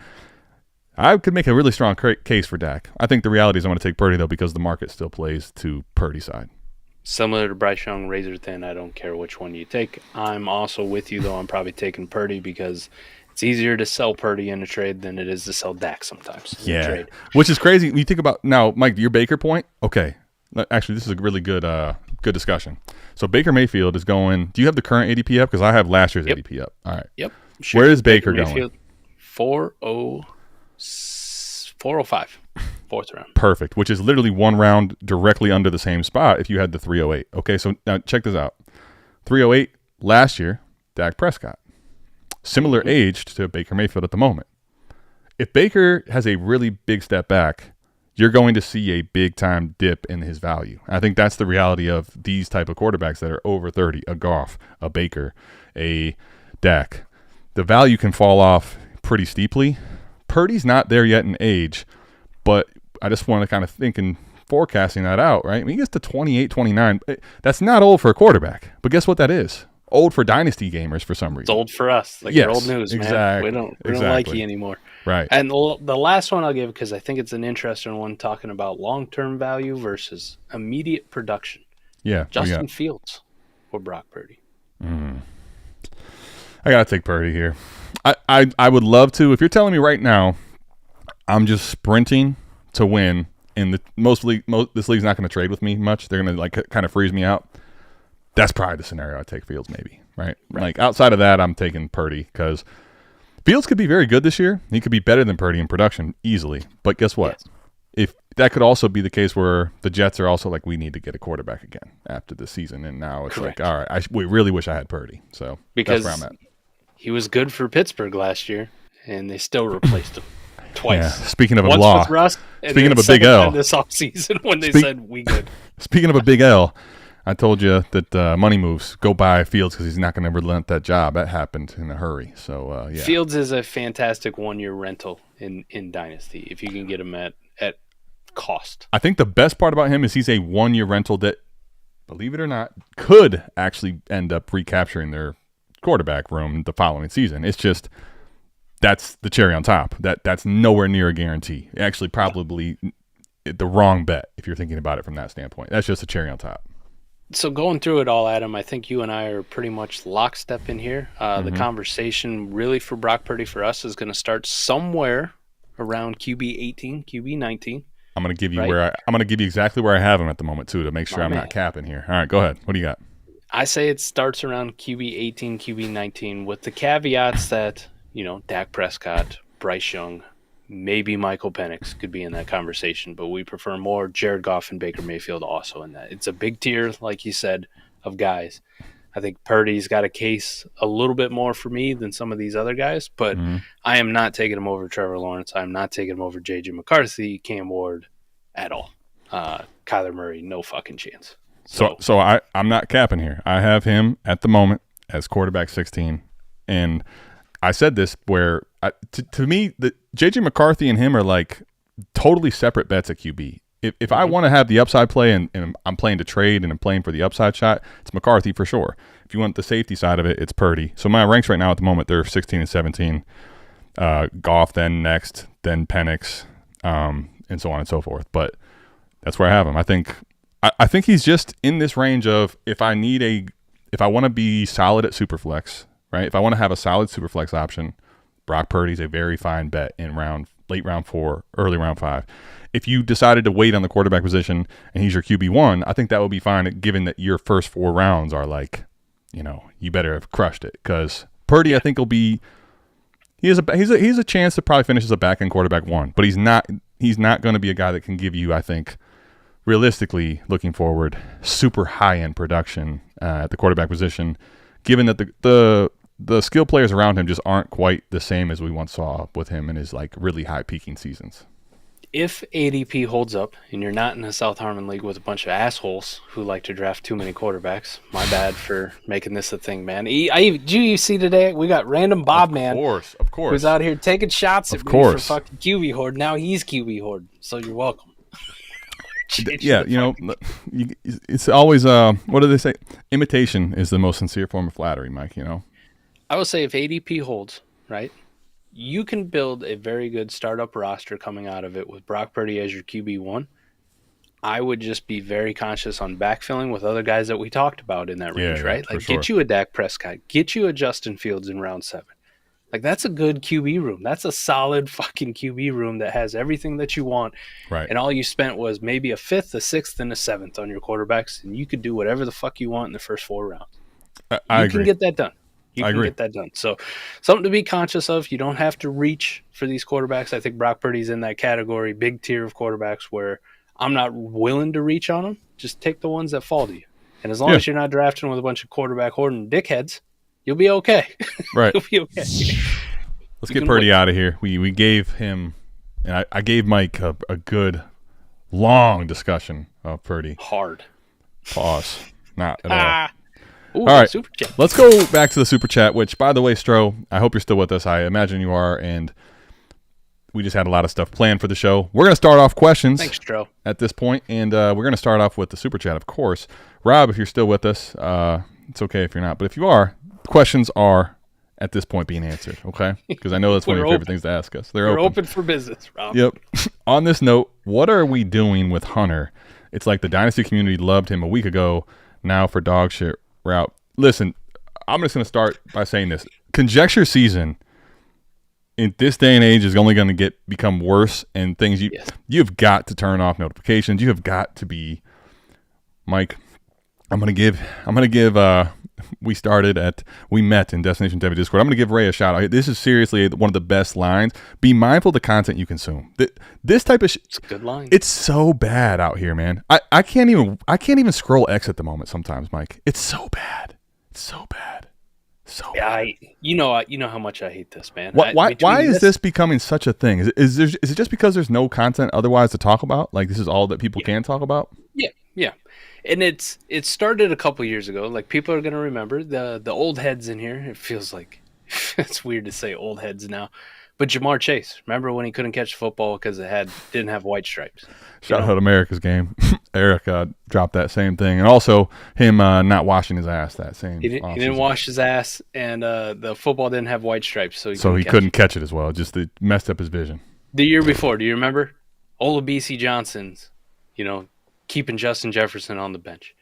C: I could make a really strong case for Dak. I think the reality is I'm going to take Purdy, though, because the market still plays to Purdy's side.
B: Similar to Bryce Young, razor thin. I don't care which one you take. I'm also with you, though. I'm probably taking Purdy because it's easier to sell Purdy in a trade than it is to sell Dak sometimes.
C: Yeah, which is crazy. When you think about now, Mike, your Baker point. Okay, actually, this is a really good discussion. So Baker Mayfield is going. Do you have the current ADP up? Because I have last year's ADP up. All right.
B: Yep. Sure.
C: Where is Baker going?
B: 405, 4th round.
C: Perfect. Which is literally 1 round directly under the same spot. If you had the 308. Okay, so now check this out. 308 last year. Dak Prescott. Similar aged to Baker Mayfield at the moment. If Baker has a really big step back, you're going to see a big-time dip in his value. I think that's the reality of these type of quarterbacks that are over 30, a Goff, a Baker, a Dak. The value can fall off pretty steeply. Purdy's not there yet in age, but I just want to kind of think and forecasting that out, right? I mean, he gets to 28, 29. That's not old for a quarterback, but guess what that is? Old for dynasty gamers for some reason.
B: It's old for us. Like you're old news, man.
C: Exactly.
B: We don't like you anymore.
C: Right.
B: And the last one I'll give, because I think it's an interesting one, talking about long-term value versus immediate production.
C: Yeah.
B: Justin Fields or Brock Purdy.
C: I got to take Purdy here. I would love to. If you're telling me right now, I'm just sprinting to win, and this league's not going to trade with me much. They're going to kind of freeze me out. That's probably the scenario I take Fields, maybe, right? Like outside of that, I'm taking Purdy because Fields could be very good this year. He could be better than Purdy in production easily. But guess what? Yes. If that could also be the case where the Jets are also like, we need to get a quarterback again after this season, and now it's like, all right, we really wish I had Purdy. So
B: because
C: that's where I'm at.
B: He was good for Pittsburgh last year, and they still replaced him twice.
C: Yeah. Speaking of a
B: Once
C: law,
B: with Russ,
C: speaking of a big L,
B: this offseason when they said we good.
C: Speaking of a big L. I told you that money moves. Go buy Fields because he's not going to relent that job. That happened in a hurry. So, yeah.
B: Fields is a fantastic 1-year rental in Dynasty if you can get him at cost.
C: I think the best part about him is he's a 1-year rental that, believe it or not, could actually end up recapturing their quarterback room the following season. It's just that's the cherry on top. That's nowhere near a guarantee. Actually, probably the wrong bet if you're thinking about it from that standpoint. That's just a cherry on top.
B: So going through it all, Adam, I think you and I are pretty much lockstep in here. The conversation really for Brock Purdy for us is going to start somewhere around QB 18, QB 19.
C: I'm going to give you I'm going to give you exactly where I have him at the moment too to make sure I'm not capping here. All right, go ahead. What do you got?
B: I say it starts around QB 18, QB 19 with the caveats that, Dak Prescott, Bryce Young, maybe Michael Penix could be in that conversation, but we prefer more Jared Goff and Baker Mayfield also in that. It's a big tier, like you said, of guys. I think Purdy's got a case a little bit more for me than some of these other guys, but I am not taking him over Trevor Lawrence. I'm not taking him over J.J. McCarthy, Cam Ward at all. Kyler Murray, no fucking chance.
C: So I'm not capping here. I have him at the moment as quarterback 16, and I said this where to me, the J.J. McCarthy and him are like totally separate bets at QB. If I want to have the upside play and I'm playing to trade and I'm playing for the upside shot, it's McCarthy for sure. If you want the safety side of it, it's Purdy. So my ranks right now at the moment, they're 16 and 17. Goff then next, then Penix, and so on and so forth. But that's where I have him. I think he's just in this range of if I want to be solid at Superflex, right? If I want to have a solid Superflex option, Brock Purdy's a very fine bet in late round 4, early round 5. If you decided to wait on the quarterback position and he's your QB1, I think that would be fine given that your first 4 rounds are like, you better have crushed it because Purdy, I think, will be He's a chance to probably finish as a back end quarterback 1, but he's not going to be a guy that can give you, I think, realistically looking forward, super high end production at the quarterback position, given that the skill players around him just aren't quite the same as we once saw with him in his like really high peaking seasons.
B: If ADP holds up and you're not in a South Harmon league with a bunch of assholes who like to draft too many quarterbacks, my bad for making this a thing, man. Did you see today? We got random Bob, man.
C: Of course.
B: Who's out here taking shots at me for fucking QB Horde. Now he's QB Horde, so you're welcome.
C: Yeah, it's always, what do they say? Imitation is the most sincere form of flattery, Mike,
B: I will say if ADP holds, right, you can build a very good startup roster coming out of it with Brock Purdy as your QB1. I would just be very conscious on backfilling with other guys that we talked about in that range, right? Like, get you a Dak Prescott, get you a Justin Fields in round 7. Like, that's a good QB room. That's a solid fucking QB room that has everything that you want.
C: Right.
B: And all you spent was maybe a 5th, a 6th, and a 7th on your quarterbacks, and you could do whatever the fuck you want in the first 4 rounds.
C: I agree.
B: You can get that done.
C: I agree.
B: Get that done. So something to be conscious of. You don't have to reach for these quarterbacks. I think Brock Purdy's in that category, big tier of quarterbacks where I'm not willing to reach on them. Just take the ones that fall to you. And as long as you're not drafting with a bunch of quarterback hoarding dickheads, you'll be okay.
C: Right.
B: You'll be okay.
C: Let's get Purdy out of here. We gave him, and I gave Mike a good, long discussion of Purdy.
B: Hard.
C: Pause. Not at all.
B: Ooh,
C: all right,
B: super chat.
C: Let's go back to the super chat, which, by the way, Stro, I hope you're still with us. I imagine you are, and we just had a lot of stuff planned for the show. We're going to start off questions.
B: Thanks, Stro.
C: At this point, and we're going to start off with the super chat, of course. Rob, if you're still with us, it's okay if you're not, but if you are, questions are at this point being answered, okay? Because I know that's one of your favorite things to ask us.
B: We're open for business, Rob.
C: Yep. On this note, what are we doing with Hunter? It's like the Dynasty community loved him a week ago. Now for dog shit route. Listen, I'm just going to start by saying this. Conjecture season in this day and age is only going to become worse, and things you've got to turn off notifications. You have got to be, Mike. I'm going to give we met in Destination Debbie Discord. I'm going to give Ray a shout out. This is seriously one of the best lines. Be mindful of the content you consume. This type of
B: it's a good line.
C: It's so bad out here, man. I can't even scroll X at the moment sometimes, Mike. It's so bad. It's so bad. So bad.
B: You know how much I hate this, man.
C: Why is this becoming such a thing? Is it just because there's no content otherwise to talk about? Like, this is all that people can talk about?
B: Yeah. And it started a couple years ago. Like, people are going to remember the old heads in here. It feels like it's weird to say old heads now. But Jamar Chase, remember when he couldn't catch the football because it didn't have white stripes?
C: Shout out America's Game. Eric dropped that same thing. And also him not washing his ass that same
B: He didn't wash his ass, and the football didn't have white stripes. So he couldn't
C: catch it as well. Just it messed up his vision.
B: The year before, do you remember? Olabisi Johnson's, keeping Justin Jefferson on the bench.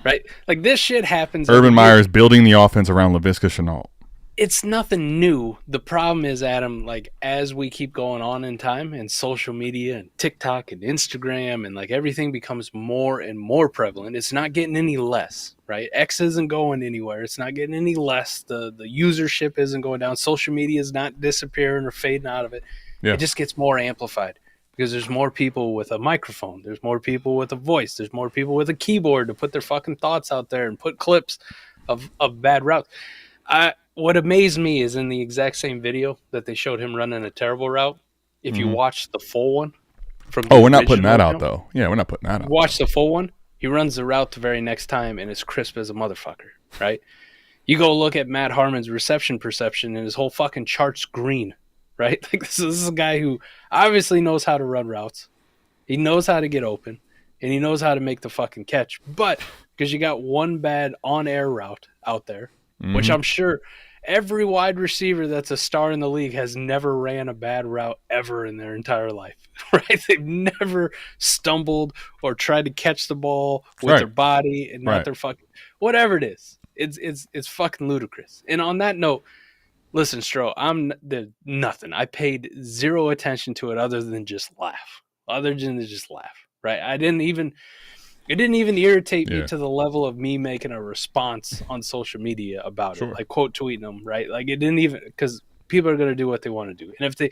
B: Right? Like, this shit happens.
C: Urban Meyer's building the offense around Laviska Shenault.
B: It's nothing new. The problem is, Adam, like, as we keep going on in time and social media and TikTok and Instagram and like everything becomes more and more prevalent, it's not getting any less, right? X isn't going anywhere. It's not getting any less. The usership isn't going down. Social media is not disappearing or fading out of it. Yeah. It just gets more amplified because there's more people with a microphone. There's more people with a voice. There's more people with a keyboard to put their fucking thoughts out there and put clips of bad routes. What amazed me is in the exact same video that they showed him running a terrible route. If you watch the full one from
C: we're not putting that out though. Yeah, we're not putting that out.
B: Watch the full one. He runs the route the very next time and it's crisp as a motherfucker, right? You go look at Matt Harmon's reception perception and his whole fucking chart's green, right? Like, this is a guy who obviously knows how to run routes. He knows how to get open and he knows how to make the fucking catch. But because you got one bad on-air route out there, which I'm sure every wide receiver that's a star in the league has never ran a bad route ever in their entire life, right? They've never stumbled or tried to catch the ball with their body and not their fucking whatever it is. It's fucking ludicrous. And on that note, listen, Stro, nothing. I paid zero attention to it other than just laugh. Right? It didn't even irritate me to the level of me making a response on social media about it, like quote tweeting them, right? Like, it didn't even, because people are going to do what they want to do. And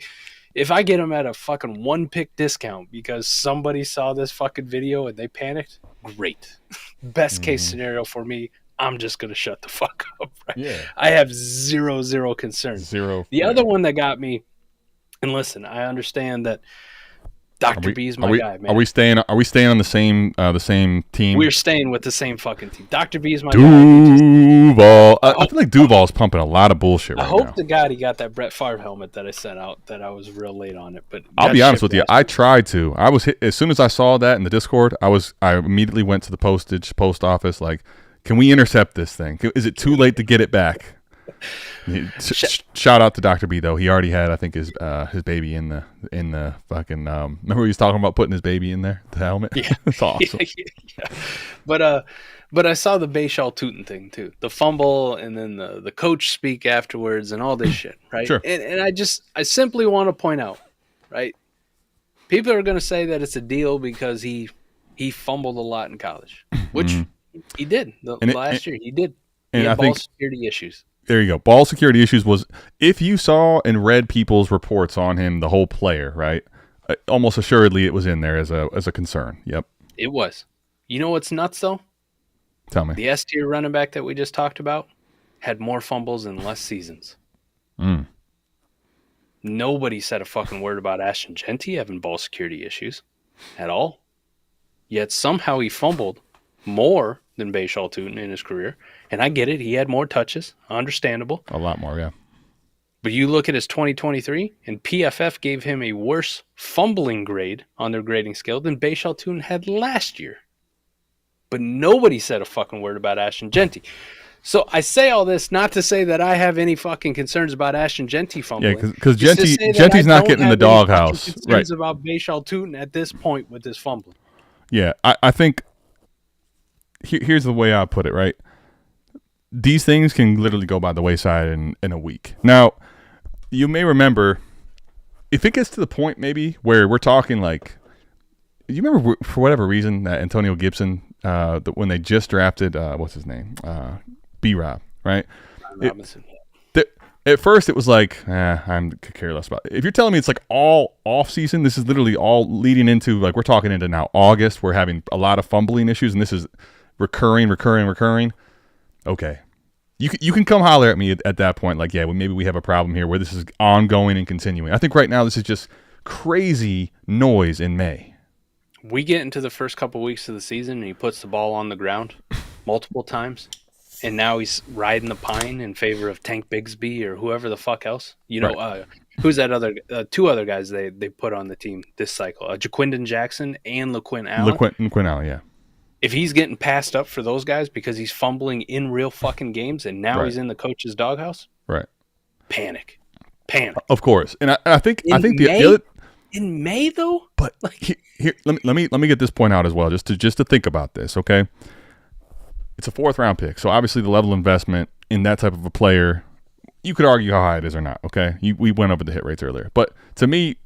B: if I get them at a fucking 1-pick discount because somebody saw this fucking video and they panicked, great. Best case scenario for me, I'm just going to shut the fuck up. Right?
C: Yeah.
B: I have zero concerns. The other one that got me, and listen, I understand that Dr. B's my guy, man.
C: Are we staying on the same team?
B: We're staying with the same fucking team. Dr. B is my
C: Duval. I feel like Duval's pumping a lot of bullshit right now.
B: I hope to God he got that Brett Favre helmet that I sent out that I was real late on it. But
C: I'll be honest with you. I tried to. I was hit, as soon as I saw that in the Discord, I immediately went to the post office like, can we intercept this thing? Is it too late to get it back? Shout out to Dr. B though. He already had, I think, his baby in the fucking. Remember he was talking about putting his baby in there, the helmet.
B: Yeah,
C: it's awesome.
B: Yeah. But I saw the Bayshall Tootin thing too, the fumble, and then the coach speak afterwards, and all this shit, right?
C: Sure.
B: And I simply want to point out, right? People are going to say that it's a deal because he fumbled a lot in college, which he did last year. He did. He had ball security issues.
C: There you go. Ball security issues was, if you saw and read people's reports on him, the whole player, right? Almost assuredly it was in there as a concern. Yep.
B: It was. You know what's nuts though?
C: Tell me.
B: The S-tier running back that we just talked about had more fumbles in less seasons. Nobody said a fucking word about Ashton Genty having ball security issues at all. Yet somehow he fumbled more than Bayshall Tootin in his career. And I get it. He had more touches. Understandable.
C: A lot more, yeah.
B: But you look at his 2023, and PFF gave him a worse fumbling grade on their grading scale than Bayshall Tootin had last year. But nobody said a fucking word about Ashton Genty. So I say all this not to say that I have any fucking concerns about Ashton Genty fumbling.
C: Yeah, because Genty's not getting in the doghouse.
B: Concerns about Bayshall Tootin at this point with this fumbling.
C: Yeah, I think here's the way I put it, right? These things can literally go by the wayside in a week. Now, you may remember, if it gets to the point maybe where we're talking like, you remember for whatever reason that Antonio Gibson, when they just drafted, what's his name? B-Rob, right?
B: Robinson.
C: At first it was like, I'm careless about it. If you're telling me it's like all off season, this is literally all leading into, like, we're talking into now August, we're having a lot of fumbling issues, and this is recurring. Okay. You can come holler at me at that point, like, yeah, well, maybe we have a problem here where this is ongoing and continuing. I think right now this is just crazy noise in May.
B: We get into the first couple weeks of the season and he puts the ball on the ground multiple times, and now he's riding the pine in favor of Tank Bigsby or whoever the fuck else. You know, right. Who's that other two other guys they put on the team this cycle? Jaquindon Jackson and LaQuint Allen.
C: LaQuint Allen, yeah.
B: If he's getting passed up for those guys because he's fumbling in real fucking games and now he's in the coach's doghouse,
C: right?
B: Panic.
C: Of course, and I think
B: the
C: other
B: in May though.
C: But like, here, let me get this point out as well, just to think about this. Okay, it's a 4th round pick, so obviously the level of investment in that type of a player, you could argue how high it is or not. Okay, we went over the hit rates earlier, but to me,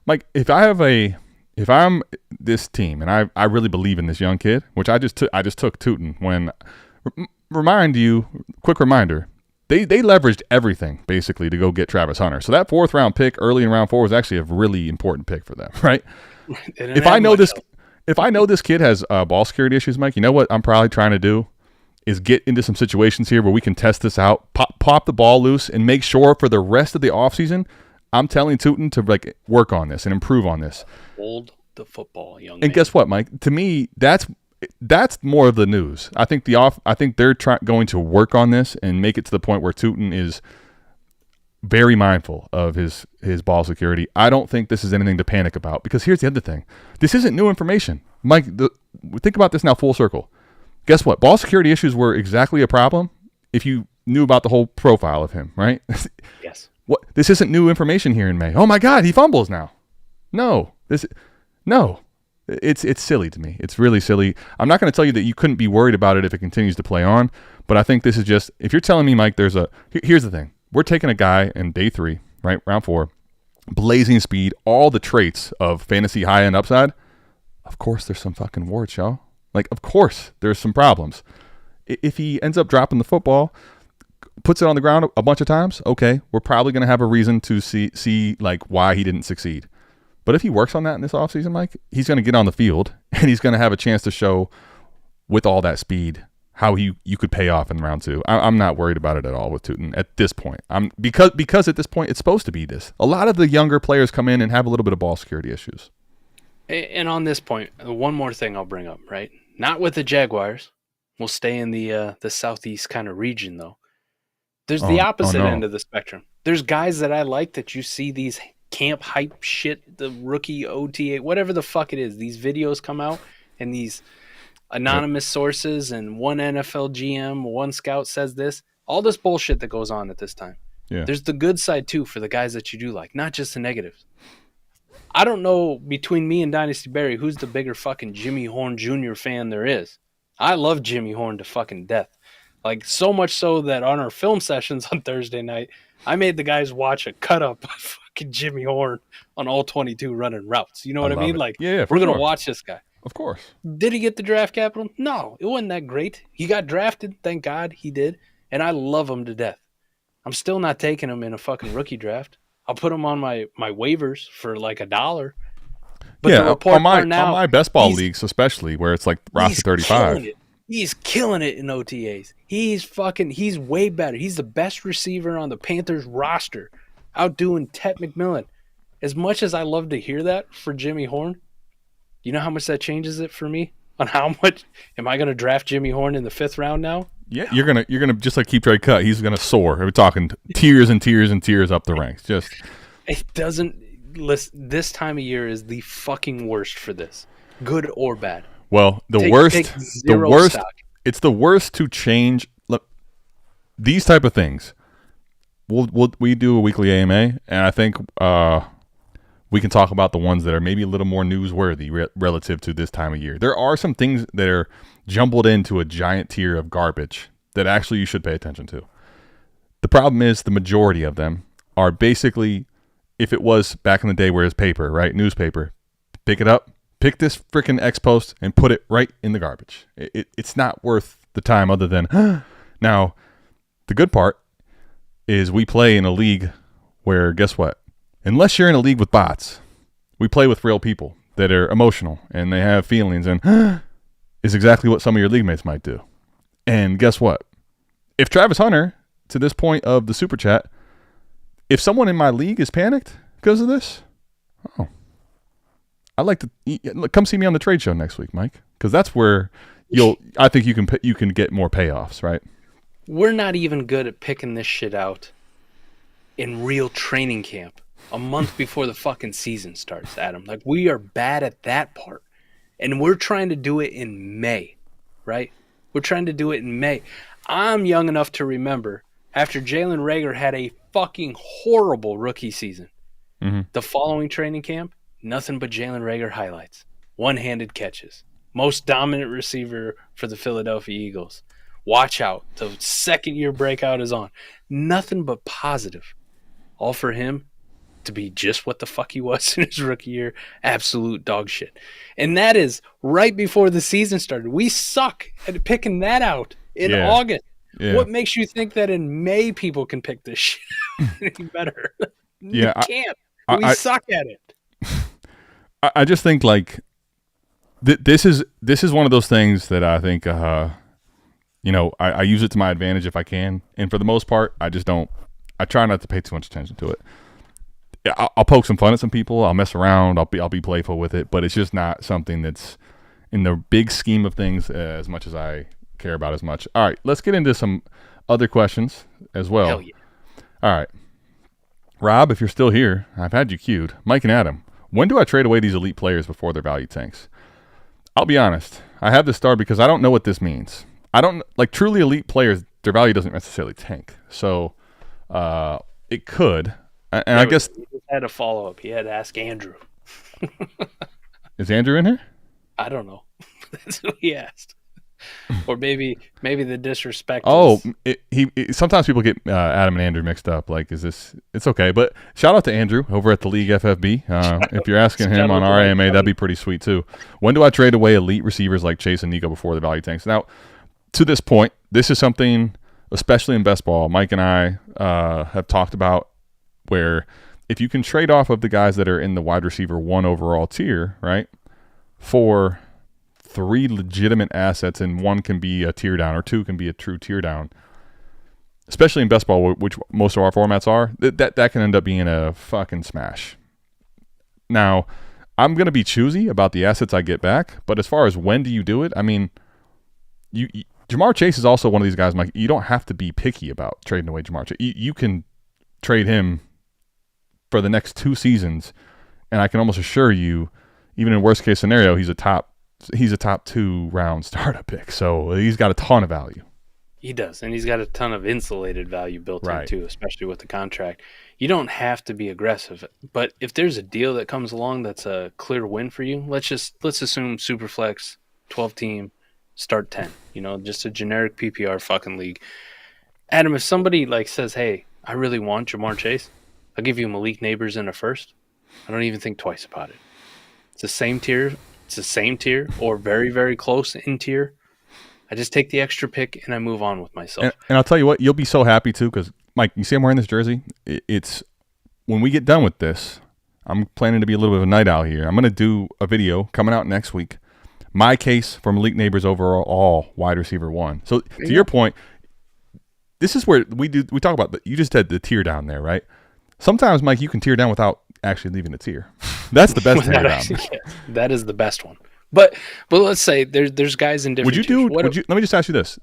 C: Mike, if I'm this team and I really believe in this young kid, which I just took Tootin when, quick reminder, they leveraged everything basically to go get Travis Hunter. So that 4th round pick early in round 4 was actually a really important pick for them, right? If I know this kid has ball security issues, Mike, you know what I'm probably trying to do is get into some situations here where we can test this out, pop the ball loose, and make sure for the rest of the offseason, I'm telling Tootin to like work on this and improve on this.
B: Hold the football, young man.
C: And guess what, Mike? To me, that's more of the news. I think they're going to work on this and make it to the point where Tootin is very mindful of his ball security. I don't think this is anything to panic about, because here's the other thing. This isn't new information. Mike, think about this now full circle. Guess what? Ball security issues were exactly a problem if you knew about the whole profile of him, right?
B: Yes.
C: What? This isn't new information here in May. Oh my God, he fumbles now. No. It's silly to me. It's really silly. I'm not going to tell you that you couldn't be worried about it if it continues to play on, but I think this is just, if you're telling me, Mike, here's the thing. We're taking a guy in day 3, right, round 4, blazing speed, all the traits of fantasy high-end upside. Of course there's some fucking warts, y'all. Like, of course there's some problems. If he ends up dropping the football, puts it on the ground a bunch of times, okay, we're probably going to have a reason to see like why he didn't succeed. But if he works on that in this offseason, Mike, he's going to get on the field and he's going to have a chance to show with all that speed how you could pay off in round 2. I'm not worried about it at all with Tootin at this point. Because at this point it's supposed to be this. A lot of the younger players come in and have a little bit of ball security issues.
B: And on this point, one more thing I'll bring up, right? Not with the Jaguars. We'll stay in the southeast kind of region, though. There's the opposite end of the spectrum. There's guys that I like that you see these camp hype shit, the rookie OTA, whatever the fuck it is. These videos come out and these anonymous sources and one NFL GM, one scout says this. All this bullshit that goes on at this time.
C: Yeah.
B: There's the good side, too, for the guys that you do like, not just the negatives. I don't know between me and Dynasty Berry who's the bigger fucking Jimmy Horn Jr. fan there is. I love Jimmy Horn to fucking death. Like, so much so that on our film sessions on Thursday night, I made the guys watch a cut-up of fucking Jimmy Horn on all 22 running routes. You know what I mean?
C: It.
B: Like,
C: yeah,
B: we're going to watch this guy.
C: Of course.
B: Did he get the draft capital? No, it wasn't that great. He got drafted. Thank God he did. And I love him to death. I'm still not taking him in a fucking rookie draft. I'll put him on my waivers for like $1. But
C: yeah, on my best ball leagues, especially where it's like roster 35.
B: He's killing it in OTAs. He's way better. He's the best receiver on the Panthers roster, outdoing Ted McMillan. As much as I love to hear that for Jimmy Horn, you know how much that changes it for me? On how much am I going to draft Jimmy Horn in the 5th round now?
C: Yeah, you're gonna just like keep Trey Cut. He's gonna soar. We're talking tiers and tiers and tiers up the ranks. Just
B: it doesn't. Listen, this time of year is the fucking worst for this, good or bad.
C: Well, the worst.
B: Stock.
C: It's the worst to change. Look, these type of things. We do a weekly AMA, and I think we can talk about the ones that are maybe a little more newsworthy relative to this time of year. There are some things that are jumbled into a giant tier of garbage that actually you should pay attention to. The problem is the majority of them are basically, if it was back in the day where it's paper, right, newspaper, pick it up, pick this freaking X post and put it right in the garbage. It's not worth the time other than, now, the good part is we play in a league where, guess what? Unless you're in a league with bots, we play with real people that are emotional and they have feelings, and is exactly what some of your league mates might do. And guess what? If Travis Hunter, to this point of the super chat, if someone in my league is panicked because of this, I'd like to come see me on the trade show next week, Mike, because that's where I think you can get more payoffs, right?
B: We're not even good at picking this shit out in real training camp a month before the fucking season starts, Adam. Like, we are bad at that part. And we're trying to do it in May, right? We're trying to do it in May. I'm young enough to remember after Jalen Reagor had a fucking horrible rookie season, the following training camp, nothing but Jalen Reagor highlights. One-handed catches. Most dominant receiver for the Philadelphia Eagles. Watch out. The second-year breakout is on. Nothing but positive. All for him to be just what the fuck he was in his rookie year. Absolute dog shit. And that is right before the season started. We suck at picking that out in August. Yeah. What makes you think that in May people can pick this shit any better? You can't. We suck at it.
C: I just think like this is one of those things that I think I use it to my advantage if I can, and for the most part I try not to pay too much attention to it. I'll poke some fun at some people. I'll mess around. I'll be playful with it, but it's just not something that's in the big scheme of things as much as I care about as much. All right, let's get into some other questions as well.
B: Hell yeah.
C: All right, Rob, if you're still here, I've had you queued. Mike and Adam, when do I trade away these elite players before their value tanks? I'll be honest. I have this star because I don't know what this means. I don't like truly elite players. Their value doesn't necessarily tank. So it could. And I guess
B: he had a follow up. He had to ask Andrew.
C: Is Andrew in here?
B: I don't know. That's what he asked. Or maybe the disrespect.
C: Oh, sometimes people get Adam and Andrew mixed up. Like, is this? It's okay. But shout out to Andrew over at the League FFB. If you're asking him on our AMA, that'd be pretty sweet too. When do I trade away elite receivers like Chase and Nico before the value tanks? Now, to this point, this is something especially in best ball, Mike and I have talked about where if you can trade off of the guys that are in the wide receiver 1 overall tier, right, for 3 legitimate assets, and 1 can be a tier down or 2 can be a true tier down, especially in best ball, which most of our formats are, that can end up being a fucking smash. Now, I'm going to be choosy about the assets I get back, but as far as when do you do it, I mean, Jamar Chase is also one of these guys, Mike, you don't have to be picky about trading away Jamar Chase. You can trade him for the next 2 seasons, and I can almost assure you, even in worst case scenario, he's a top 2 round startup pick. So he's got a ton of value.
B: He does, and he's got a ton of insulated value built in too, especially with the contract. You don't have to be aggressive, but if there's a deal that comes along that's a clear win for you, let's assume Superflex, 12-team, start 10. Just a generic PPR fucking league. Adam, if somebody says, "Hey, I really want Jamar Chase," I'll give you Malik Neighbors in a first. I don't even think twice about it. It's the same tier, or very, very close in tier. I just take the extra pick and I move on with myself.
C: And I'll tell you what, you'll be so happy too, because Mike, you see I'm wearing this jersey. It's when we get done with this, I'm planning to be a little bit of a night owl here. I'm going to do a video coming out next week. My case for Malik Neighbors overall wide receiver 1. So to your point, this is where we talk about you just had the tier down there, right? Sometimes, Mike, you can tear down without actually leaving a tier. That's the best tear down.
B: That is the best one. But let's say there's guys in different tiers.
C: Let me just ask you this.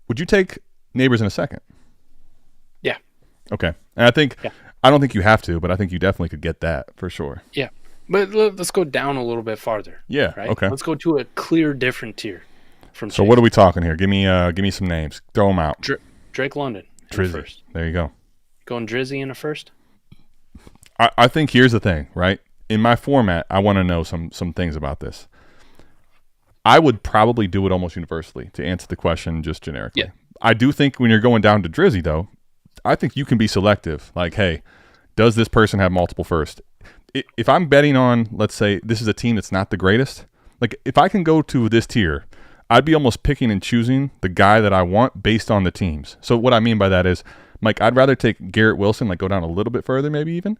C: Would you take Neighbors in a second?
B: Yeah.
C: Okay. And I don't think you have to, but I think you definitely could get that for sure.
B: Yeah. But let's go down a little bit farther.
C: Yeah.
B: Right?
C: Okay.
B: Let's go to a clear different tier from
C: So
B: Chase.
C: what are we talking here? Give me some names. Throw them out.
B: Drake London.
C: Drizzy.
B: First.
C: There you go.
B: Going Drizzy in a first?
C: I think here's the thing, right? In my format, I want to know some things about this. I would probably do it almost universally to answer the question just generically.
B: Yeah.
C: I do think when you're going down to Drizzy, though, I think you can be selective. Like, hey, does this person have multiple first? If I'm betting on, let's say, this is a team that's not the greatest, like if I can go to this tier, I'd be almost picking and choosing the guy that I want based on the teams. So what I mean by that is, Mike, I'd rather take Garrett Wilson, go down a little bit further maybe even,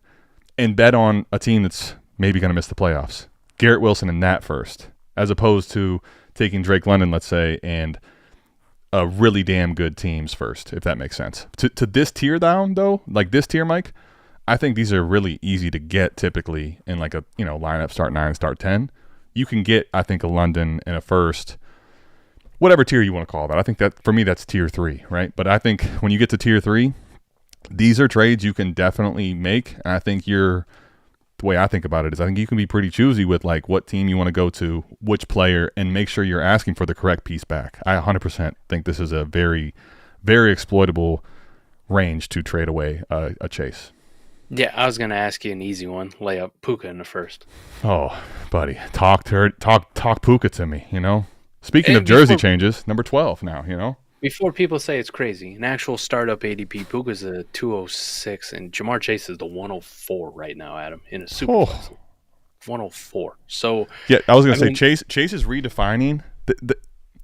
C: and bet on a team that's maybe going to miss the playoffs. Garrett Wilson in that first, as opposed to taking Drake London, let's say, and a really damn good teams first, if that makes sense. To this tier down, though, like this tier, Mike, I think these are really easy to get typically in a lineup start 9, start 10. You can get, I think, a London and a first, whatever tier you want to call that. I think that, for me, that's tier 3, right? But I think when you get to tier 3, these are trades you can definitely make. And I think the way I think about it is I think you can be pretty choosy with what team you want to go to, which player, and make sure you're asking for the correct piece back. I 100% think this is a very, very exploitable range to trade away a Chase.
B: Yeah, I was going to ask you an easy one. Lay up Puka in the first.
C: Oh, buddy, talk Puka to me, Speaking of jersey changes, number 12 now,
B: Before people say it's crazy, an actual startup ADP, Puka's a 206, and Jamar Chase is the 104 right now, Adam, in a super 104. So
C: yeah, I was going to say Chase is redefining.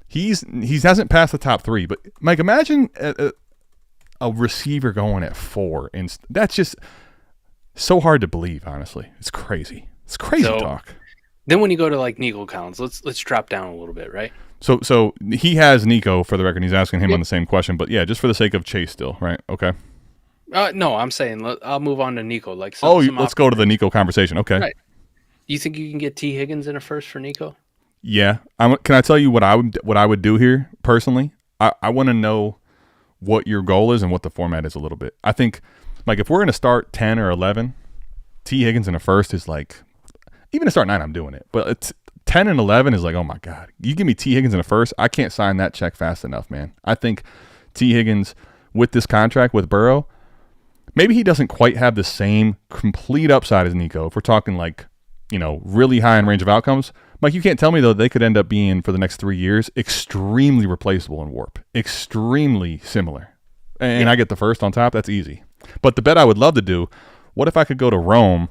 C: He hasn't passed the top 3, but Mike, imagine a receiver going at 4, and that's just so hard to believe. Honestly, it's crazy. It's crazy talk.
B: Then when you go to Nico Collins, let's drop down a little bit, right?
C: So he has Nico for the record. He's asking him on the same question, but yeah, just for the sake of Chase, still, right? Okay.
B: No, I'm saying I'll move on to Nico. Let's
C: go to the Nico conversation. Okay.
B: Right. You think you can get T. Higgins in a first for Nico?
C: Yeah. Can I tell you what I would do here personally? I want to know what your goal is and what the format is a little bit. I think, if we're going to start 10 or 11, T. Higgins in a first is even to start 9, I'm doing it. But it's 10 and 11 is oh my God. You give me T. Higgins in a first, I can't sign that check fast enough, man. I think T. Higgins with this contract with Burrow, maybe he doesn't quite have the same complete upside as Nico. If we're talking really high in range of outcomes, Mike, you can't tell me though they could end up being for the next 3 years extremely replaceable in Warp, extremely similar. And I get the first on top. That's easy. But the bet I would love to do, what if I could go to Rome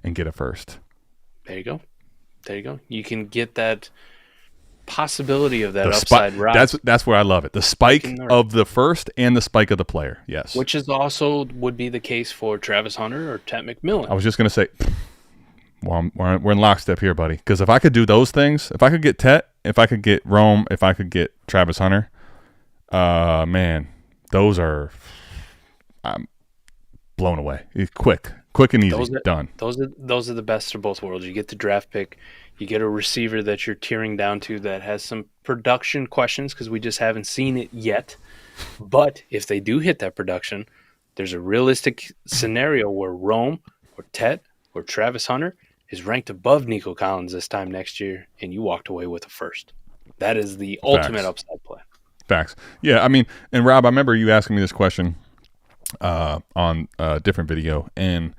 C: and get a first?
B: There you go. You can get that possibility of that
C: The
B: upside rise.
C: That's where I love it. The spike of the first and the spike of the player. Yes.
B: Which is also would be the case for Travis Hunter or Ted McMillan.
C: I was just going to say, well, we're in lockstep here, buddy. Because if I could do those things, if I could get Tet, if I could get Rome, if I could get Travis Hunter, man, those are I'm blown away. Quick and easy, done.
B: Those are the best of both worlds. You get the draft pick, you get a receiver that you're tearing down to that has some production questions because we just haven't seen it yet. But if they do hit that production, there's a realistic scenario where Rome or Tet or Travis Hunter is ranked above Nico Collins this time next year, and you walked away with a first. That is the ultimate upside play.
C: Facts. Yeah, I mean, and Rob, I remember you asking me this question on a different video, and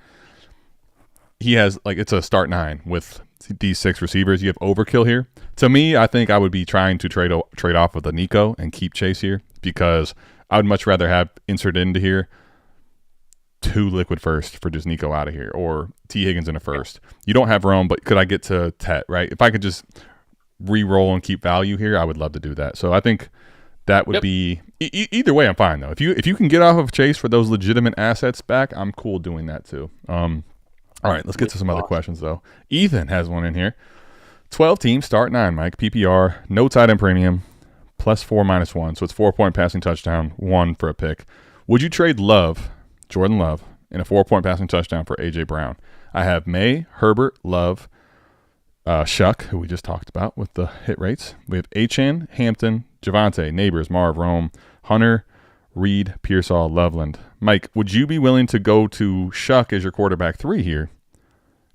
C: he has, like, it's a start 9 with these 6 receivers. You have overkill here. To me, I think I would be trying to trade off with a Nico and keep Chase here because I would much rather have inserted into here 2 liquid first for just Nico out of here, or T. Higgins in a first. You don't have Rome, but could I get to Tet, right? If I could just re-roll and keep value here, I would love to do that. So I think that would be either way. I'm fine though. If you can get off of Chase for those legitimate assets back, I'm cool doing that too. All right, let's get to some other questions though. Ethan has one in here. 12 teams, start 9, Mike. PPR, no tight end premium, +4 -1. So it's 4-point passing touchdown, 1 for a pick. Would you trade Jordan Love, in a 4-point passing touchdown for A.J. Brown? I have May, Herbert, Love, Shuck, who we just talked about with the hit rates. We have Achane, Hampton, Javonte, Neighbors, Marv, Rome, Hunter, Reed, Pearsall, Loveland. Mike, would you be willing to go to Shuck as your quarterback 3 here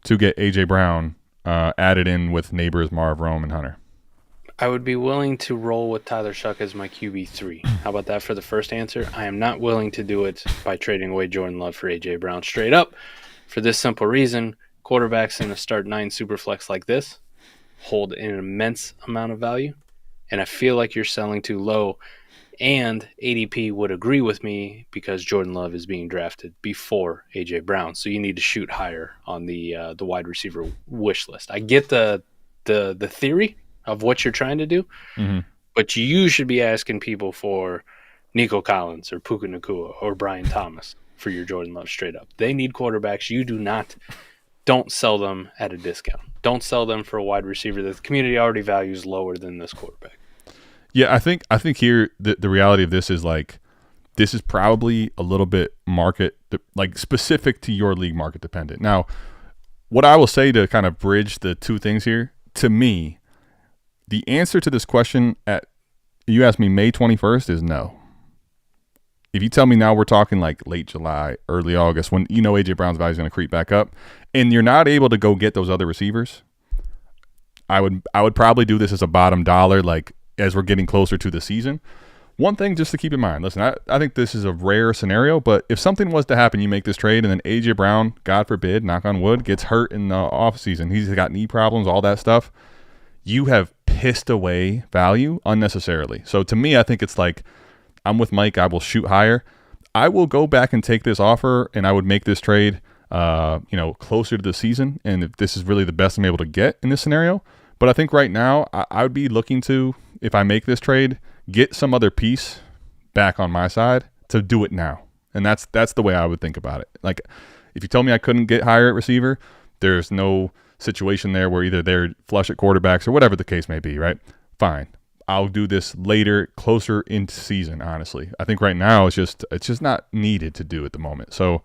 C: to get A.J. Brown added in with Neighbors, Marv, Rome, and Hunter?
B: I would be willing to roll with Tyler Shuck as my QB3. How about that for the first answer? I am not willing to do it by trading away Jordan Love for A.J. Brown straight up for this simple reason. Quarterbacks in a start 9 superflex like this hold an immense amount of value, and I feel like you're selling too low, and ADP would agree with me because Jordan Love is being drafted before A.J. Brown, so you need to shoot higher on the wide receiver wish list. I get the theory of what you're trying to do, but you should be asking people for Nico Collins or Puka Nacua or Brian Thomas for your Jordan Love straight up. They need quarterbacks. You do not. Don't sell them at a discount. Don't sell them for a wide receiver that the community already values lower than this quarterback.
C: Yeah, I think here the reality of this is, like, this is probably a little bit specific to your league, market dependent. Now, what I will say to kind of bridge the two things here, to me, the answer to this question you asked me May 21st is no. If you tell me now we're talking like late July, early August, when you know A.J. Brown's value is going to creep back up, and you're not able to go get those other receivers, I would probably do this as a bottom dollar, like as we're getting closer to the season. One thing just to keep in mind, listen, I think this is a rare scenario, but if something was to happen, you make this trade, and then A.J. Brown, God forbid, knock on wood, gets hurt in the offseason, he's got knee problems, all that stuff, you have pissed away value unnecessarily. So to me, I think it's like, I'm with Mike. I will shoot higher. I will go back and take this offer, and I would make this trade, closer to the season. And if this is really the best I'm able to get in this scenario, but I think right now I would be looking to, if I make this trade, get some other piece back on my side to do it now. And that's the way I would think about it. Like, if you told me I couldn't get higher at receiver, there's no situation there where either they're flush at quarterbacks or whatever the case may be, right? Fine. I'll do this later, closer into season, honestly. I think right now it's just not needed to do at the moment. So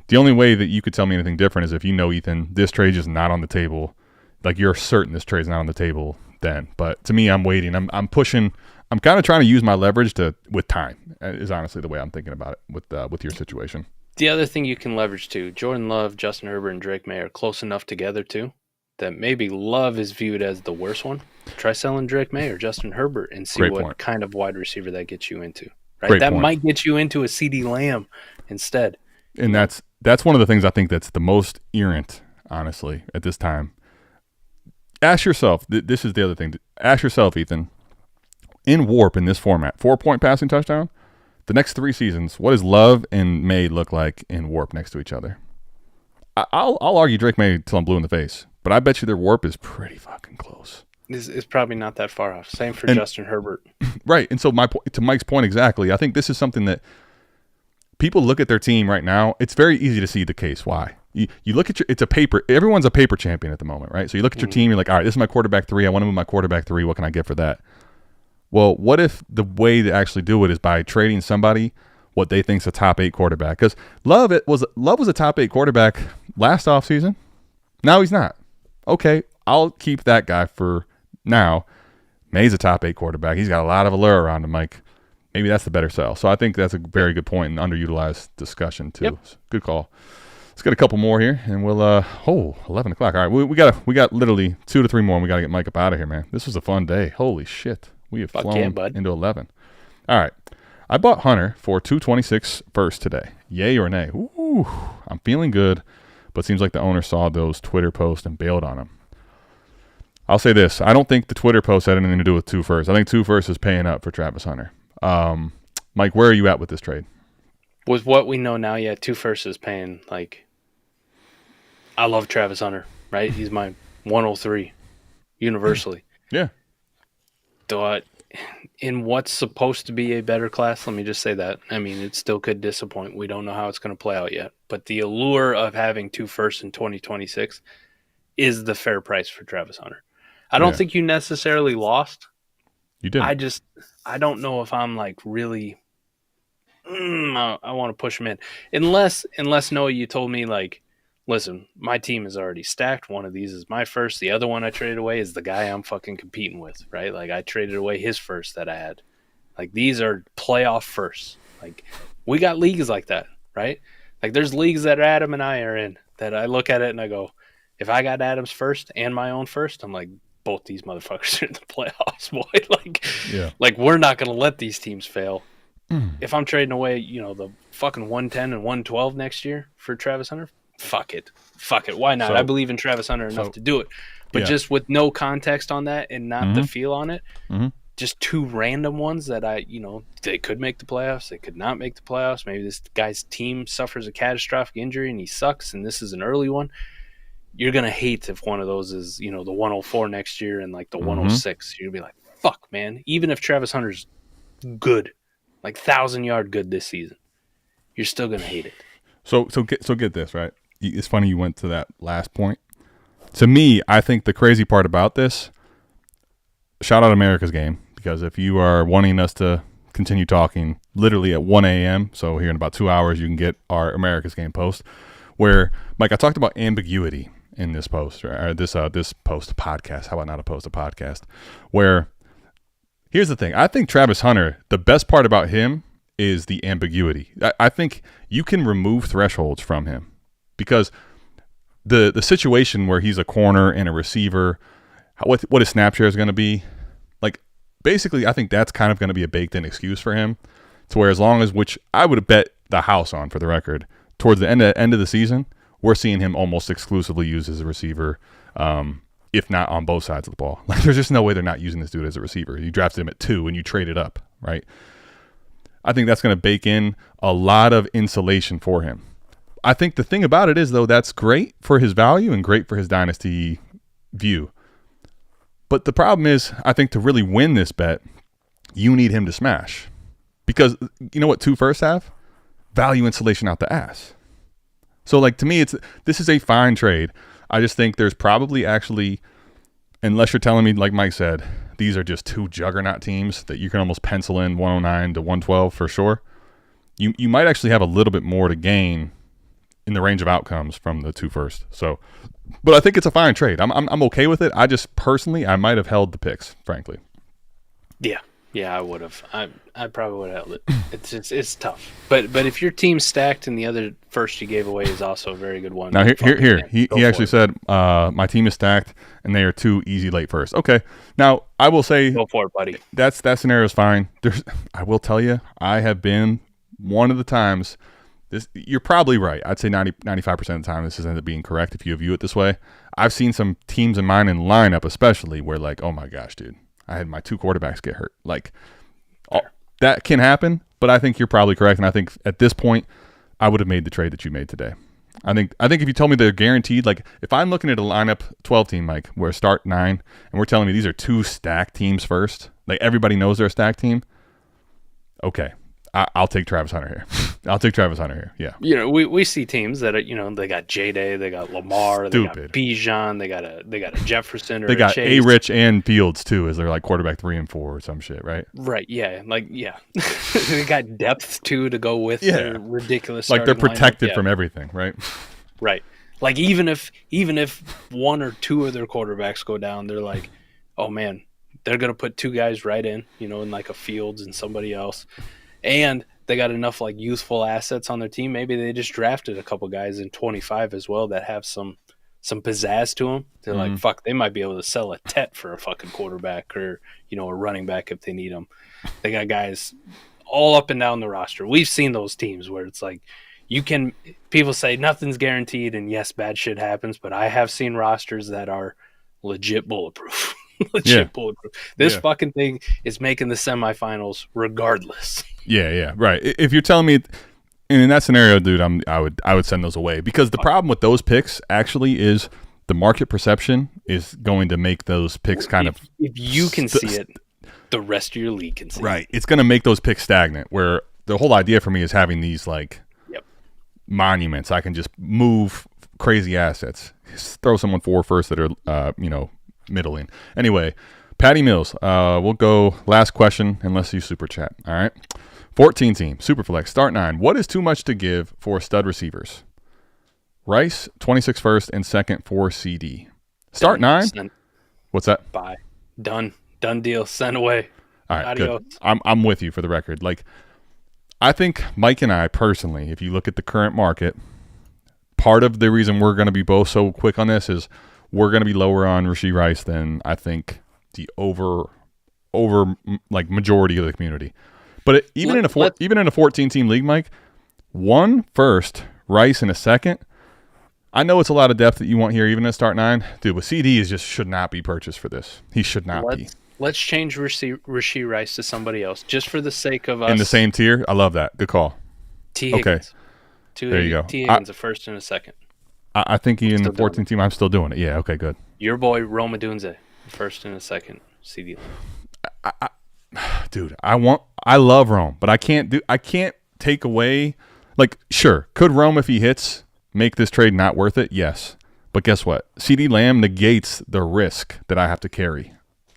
C: the only way that you could tell me anything different is if you know, Ethan, this trade is not on the table. Like, you're certain this trade's not on the table then. But to me, I'm waiting. I'm pushing. I'm kind of trying to use my leverage with time is honestly the way I'm thinking about it with your situation.
B: The other thing you can leverage too, Jordan Love, Justin Herbert, and Drake May are close enough together too that maybe Love is viewed as the worst one. Try selling Drake May or Justin Herbert and see what kind of wide receiver that gets you into. Right? That might get you into a CD Lamb instead.
C: And that's one of the things I think that's the most errant, honestly, at this time. Ask yourself, this is the other thing. Ask yourself, Ethan, in Warp in this format, 4-point passing touchdown, the next 3 seasons, what does Love and May look like in Warp next to each other? I'll argue Drake May till I'm blue in the face, but I bet you their Warp is pretty fucking close.
B: is probably not that far off. Same for Justin Herbert.
C: Right. And so to Mike's point exactly, I think this is something that people look at their team right now. It's very easy to see the case why. You look at everyone's a paper champion at the moment, right? So you look at your team, you're like, all right, this is my quarterback 3. I want to move my quarterback 3. What can I get for that? Well, what if the way to actually do it is by trading somebody what they think's a top 8 quarterback? Because Love was a top 8 quarterback last offseason. Now he's not. Okay, I'll keep that guy for now. May's a top 8 quarterback. He's got a lot of allure around him, Mike. Maybe that's the better sell. So I think that's a very good point and underutilized discussion too.
B: Yep.
C: Good call. Let's get a couple more here, and we'll 11 o'clock. All right, we got literally 2 to 3 more, and we got to get Mike up out of here, man. This was a fun day. Holy shit, we have flown into 11. All right, I bought Hunter for $226 first today. Yay or nay? Ooh, I'm feeling good, but seems like the owner saw those Twitter posts and bailed on him. I'll say this: I don't think the Twitter post had anything to do with 2 first. I think 2 first is paying up for Travis Hunter. Mike, where are you at with this trade?
B: With what we know now, yeah, 2 first is paying. Like, I love Travis Hunter, right? He's my 103 universally.
C: Yeah.
B: But in what's supposed to be a better class, let me just say that. I mean, it still could disappoint. We don't know how it's going to play out yet. But the allure of having 2 firsts in 2026 is the fair price for Travis Hunter. I don't think you necessarily lost.
C: You did.
B: I don't know if I'm like really I want to push him in. Unless Noah, you told me like, listen, my team is already stacked. One of these is my first. The other one I traded away is the guy I'm fucking competing with, right? Like I traded away his first that I had. Like these are playoff firsts. Like we got leagues like that, right? Like there's leagues that Adam and I are in that I look at it and I go, if I got Adam's first and my own first, I'm like, both these motherfuckers are in the playoffs, boy. Like we're not going to let these teams fail. If I'm trading away, the fucking 110 and 112 next year for Travis Hunter, fuck it. Why not? I believe in Travis Hunter enough to do it. But just with no context on that and not the feel on it, just 2 random ones that they could make the playoffs. They could not make the playoffs. Maybe this guy's team suffers a catastrophic injury and he sucks and this is an early one. You're going to hate if one of those is, the 104 next year and like the 106. You'll be like, fuck, man. Even if Travis Hunter's good, like 1,000-yard good this season, you're still going to hate it. So get this, right? It's funny you went to that last point. To me, I think the crazy part about this, shout out America's Game, because if you are wanting us to continue talking literally at 1 a.m., so here in about 2 hours, you can get our America's Game post where, Mike, I talked about ambiguity in this post, or this post podcast. How about not a post, a podcast? Where, here's the thing. I think Travis Hunter, the best part about him is the ambiguity. I think you can remove thresholds from him because the situation where he's a corner and a receiver, what his snap share is going to be, like basically I think that's kind of going to be a baked-in excuse for him to where as long as, which I would bet the house on for the record, towards the end of the season, we're seeing him almost exclusively used as a receiver, if not on both sides of the ball. Like, there's just no way they're not using this dude as a receiver. You drafted him at 2 and you traded up, right? I think that's going to bake in a lot of insulation for him. I think the thing about it is, though, that's great for his value and great for his dynasty view. But the problem is, I think to really win this bet, you need him to smash. Because you know what 2 firsts have? Value insulation out the ass. So, like, to me, this is a fine trade. I just think there's probably actually, unless you're telling me, like Mike said, these are just 2 juggernaut teams that you can almost pencil in 109 to 112 for sure. You might actually have a little bit more to gain in the range of outcomes from the 2 first. So, but I think it's a fine trade. I'm okay with it. I just personally, I might have held the picks, frankly. Yeah, I would have. I probably would have held it. It's tough. But if your team's stacked and the other first you gave away is also a very good one.
C: Now here he actually said my team is stacked and they are 2 easy late first. Okay. Now I will say
B: go for it, buddy.
C: That scenario is fine. I will tell you, I have been one of the times. You're probably right. I'd say 95% of the time this has ended up being correct if you view it this way. I've seen some teams of mine in lineup, especially where like, oh my gosh, dude, I had my 2 quarterbacks get hurt. Like, that can happen, but I think you're probably correct. And I think at this point, I would have made the trade that you made today. I think if you told me they're guaranteed, like if I'm looking at a lineup 12 team, Mike, where start 9, and we're telling me these are 2 stacked teams first, like everybody knows they're a stacked team. Okay, I'll take Travis Hunter here. I'll take Travis Hunter here. Yeah.
B: You know, we see teams that are, you know, they got J-Day, they got Lamar, they got Bijan, they got a Jefferson, or
C: they got
B: Chase.
C: A-Rich and Fields too, as they're like quarterback 3 and 4 or some shit, right?
B: Right. Yeah. Like, yeah, they got depth too to go with their ridiculous.
C: Like they're protected from everything, right?
B: Right. Like even if 1 or 2 of their quarterbacks go down, they're like, oh man, they're gonna put 2 guys right in, you know, in like a Fields and somebody else, and they got enough like youthful assets on their team. Maybe they just drafted a couple guys in 25 as well that have some pizzazz to them. They're like, fuck, they might be able to sell a Tet for a fucking quarterback or, you know, a running back if they need them. They got guys all up and down the roster. We've seen those teams where it's like people say nothing's guaranteed, and yes, bad shit happens, but I have seen rosters that are legit bulletproof. Bulletproof. This fucking thing is making the semifinals regardless.
C: Yeah, right. If you're telling me in that scenario, dude, I would send those away, because the problem with those picks actually is the market perception is going to make those picks kind of.
B: If you can see it, the rest of your league can see it.
C: Right. It's going to make those picks stagnant, where the whole idea for me is having these like monuments. I can just move crazy assets, just throw someone 4 first that are, middling. Anyway, Patty Mills, we'll go last question unless you super chat. All right. 14 team, Superflex, start 9. What is too much to give for stud receivers? Rice, 26 first and second for CD. Start 9? What's that?
B: Bye. Done deal. Send away.
C: All right,
B: Adios.
C: good. I'm with you for the record. Like, I think Mike and I personally, if you look at the current market, part of the reason we're going to be both so quick on this is we're going to be lower on Rashee Rice than I think the over like majority of the community. But even in a 14-team league, Mike, 1 first, Rice in a second. I know it's a lot of depth that you want here, even at start 9. Dude, with CD is just should not be purchased for this. He should not be.
B: Let's change Rashee Rice to somebody else, just for the sake of us.
C: In the same tier? I love that. Good call.
B: T. Higgins.
C: Okay. There you go.
B: T. Higgins, a first and a second.
C: I think in the 14-team, I'm still doing it. Yeah, okay, good.
B: Your boy, Roma Dunze, first and a second. CD.
C: Dude, I love Rome, but I can't take away, like, sure, could Rome, if he hits, make this trade not worth it? Yes. But guess what? CD Lamb negates the risk that I have to carry.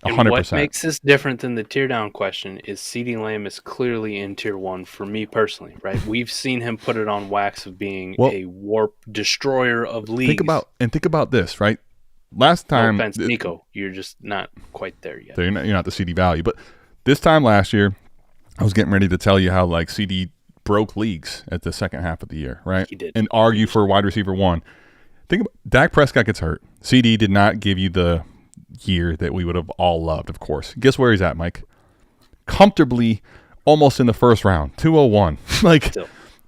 C: 100%.
B: And what makes this different than the tier down question is CD Lamb is clearly in tier 1 for me personally, right? We've seen him put it on wax of being a warp destroyer of leagues.
C: Think about this, right? Last time,
B: no offense, Nico, you're just not quite there yet.
C: So you're not the CD value, but this time last year, I was getting ready to tell you how like CD broke leagues at the second half of the year, right?
B: He did.
C: And argue for wide receiver 1. Think about Dak Prescott gets hurt. CD did not give you the year that we would have all loved, of course. Guess where he's at, Mike? Comfortably almost in the first round, 201.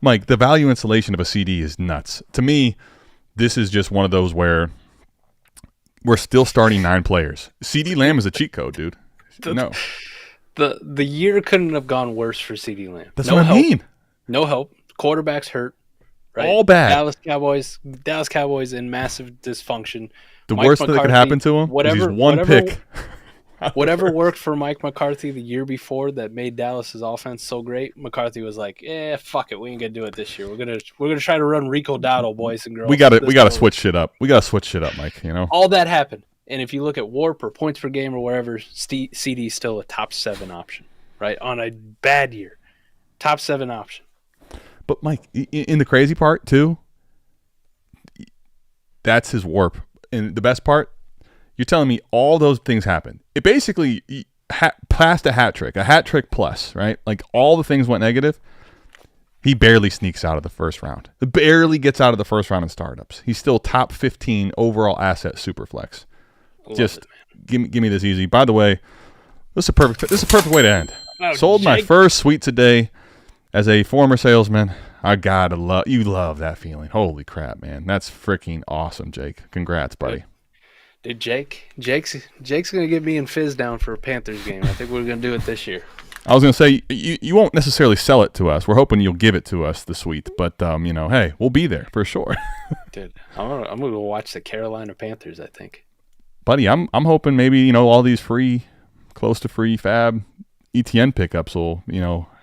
C: Mike, the value installation of a CD is nuts. To me, this is just one of those where we're still starting 9 players. CD Lamb is a cheat code, dude. No.
B: The year couldn't have gone worse for CD Lamb.
C: That's what I mean.
B: No help. Quarterback's hurt. Right?
C: All bad.
B: Dallas Cowboys in massive dysfunction.
C: The worst thing that could happen to him is he's one pick.
B: Whatever worked for Mike McCarthy the year before that made Dallas's offense so great, McCarthy was like, fuck it, we ain't gonna do it this year. We're gonna try to run Rico Dowdle, boys and girls.
C: We gotta switch shit up. We gotta switch shit up, Mike. You know,
B: all that happened. And if you look at WARP or points per game or wherever, CD is still a top 7 option, right? On a bad year, top 7 option.
C: But Mike, in the crazy part too, that's his WARP. And the best part, you're telling me all those things happen. It basically passed a hat trick plus, right? Like all the things went negative. He barely sneaks out of the first round. He barely gets out of the first round in startups. He's still top 15 overall asset superflex. Just give me this easy. By the way, this is a perfect way to end. Sold my first suite today as a former salesman. I gotta love that feeling. Holy crap, man. That's freaking awesome, Jake. Congrats, buddy.
B: Dude, Jake's gonna get me and Fizz down for a Panthers game. I think we're gonna do it this year.
C: I was going to say, you won't necessarily sell it to us. We're hoping you'll give it to us, the suite. But, hey, we'll be there for sure.
B: Dude, I'm going to go watch the Carolina Panthers, I think.
C: Buddy, I'm hoping maybe, all these close to free fab ETN pickups will,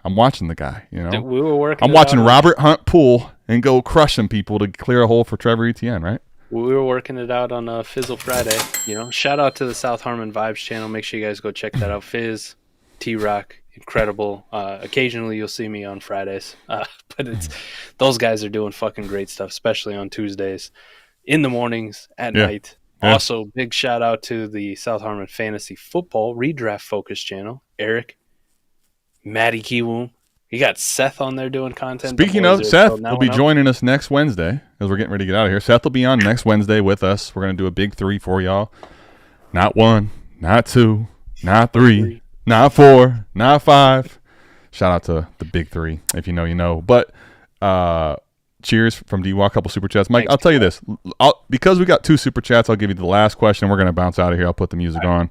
C: I'm watching the guy,
B: Dude, we were working.
C: I'm watching Robert Hunt pull and go crush some people to clear a hole for Trevor Etienne, right?
B: We were working it out on Fizzle Friday. Shout out to the South Harmon Vibes channel. Make sure you guys go check that out. Fizz, T-Rock, incredible. Occasionally you'll see me on Fridays, but those guys are doing fucking great stuff, especially on Tuesdays, in the mornings, at night. Yeah. Also, big shout out to the South Harmon Fantasy Football Redraft Focus channel. Eric, Matty Kiwoom. You got Seth on there doing content.
C: Speaking of Seth, will be joining us next Wednesday as we're getting ready to get out of here. Seth will be on next Wednesday with us. We're going to do a big 3 for y'all. Not 1, not 2, not 3, not 4, not 5. Shout out to the big 3. If you know, you know. But cheers from D-Walk. Couple super chats. Mike, I'll tell you this. Because we got 2 super chats, I'll give you the last question. We're going to bounce out of here. I'll put the music on.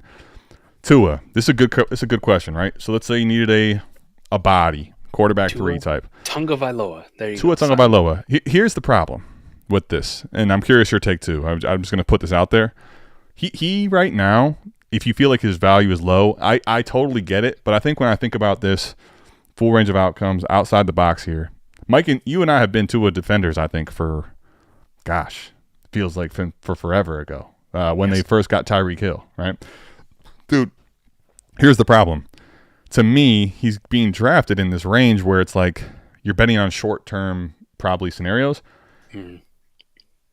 C: Tua, this is a good question, right? So let's say you needed a body. Quarterback Tua 3 type.
B: Tagovailoa. There you
C: go. Tua Tagovailoa. Here's the problem with this, and I'm curious your take too. I'm just going to put this out there. He right now, if you feel like his value is low, I totally get it. But I think when I think about this full range of outcomes outside the box here, Mike, and you and I have been Tua defenders, I think, for, feels like for forever ago when they first got Tyreek Hill, right? Dude, here's the problem. To me, he's being drafted in this range where it's like you're betting on short-term probably scenarios.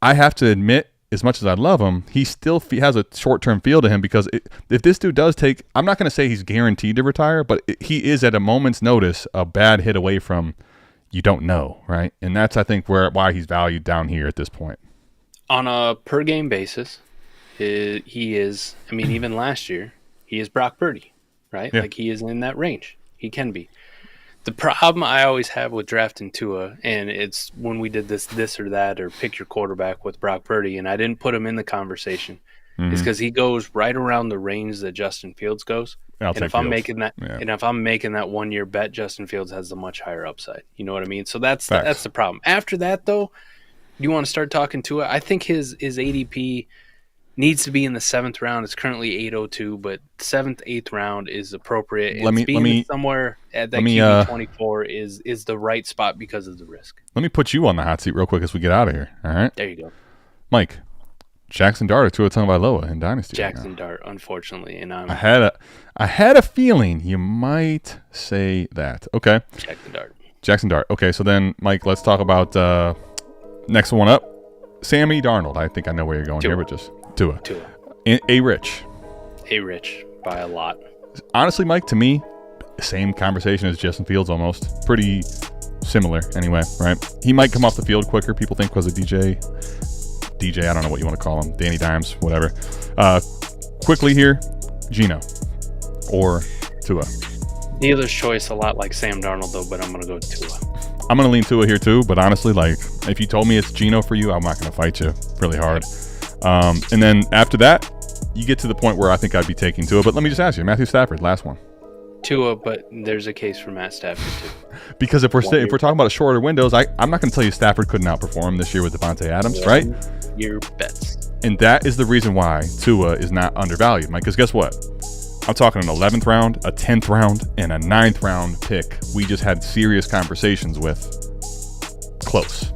C: I have to admit, as much as I love him, he still has a short-term feel to him because if this dude does take – I'm not going to say he's guaranteed to retire, but he is at a moment's notice a bad hit away from you don't know, right? And that's, I think, why he's valued down here at this point.
B: On a per-game basis, he is – even last year, he is Brock Purdy. Right? Yeah. Like he is in that range. He can be. The problem I always have with drafting Tua, and it's when we did this or that or pick your quarterback with Brock Purdy, and I didn't put him in the conversation, is because he goes right around the range that Justin Fields goes. And if I'm making that, and if I'm making that 1 year bet, Justin Fields has a much higher upside. You know what I mean? So that's the problem. After that, though, you want to start talking Tua. I think his ADP needs to be in the 7th round. It's currently 802, but 7th, 8th round is appropriate. Let me somewhere at that QB 24 is the right spot because of the risk. Let
C: me put you on the hot seat real quick as we get out of here. All right.
B: There you go.
C: Mike, Jackson Dart or Tua Tagovailoa in Dynasty.
B: Jackson Dart, unfortunately, and I
C: had a feeling you might say that. Okay. Jackson Dart. Okay, so then Mike, let's talk about next one up. Sammy Darnold. I think I know where you're going here, but just Tua. A-Rich
B: by a lot.
C: Honestly, Mike, to me, same conversation as Justin Fields almost. Pretty similar anyway, right? He might come off the field quicker, people think, because of DJ, I don't know what you want to call him. Danny Dimes, whatever. Quickly here, Geno or Tua.
B: Dealer's choice, a lot like Sam Darnold, though, but I'm going to go Tua.
C: I'm going to lean Tua here, too, but honestly, like, if you told me it's Geno for you, I'm not going to fight you really hard. And then after that, you get to the point where I think I'd be taking Tua. But let me just ask you, Matthew Stafford, last one.
B: Tua, but there's a case for Matt Stafford, too.
C: Because if we're talking about a shorter windows, I'm not going to tell you Stafford couldn't outperform this year with Devontae Adams, right?
B: Your bets.
C: And that is the reason why Tua is not undervalued, Mike. Because guess what? I'm talking an 11th round, a 10th round, and a 9th round pick we just had serious conversations with. Close.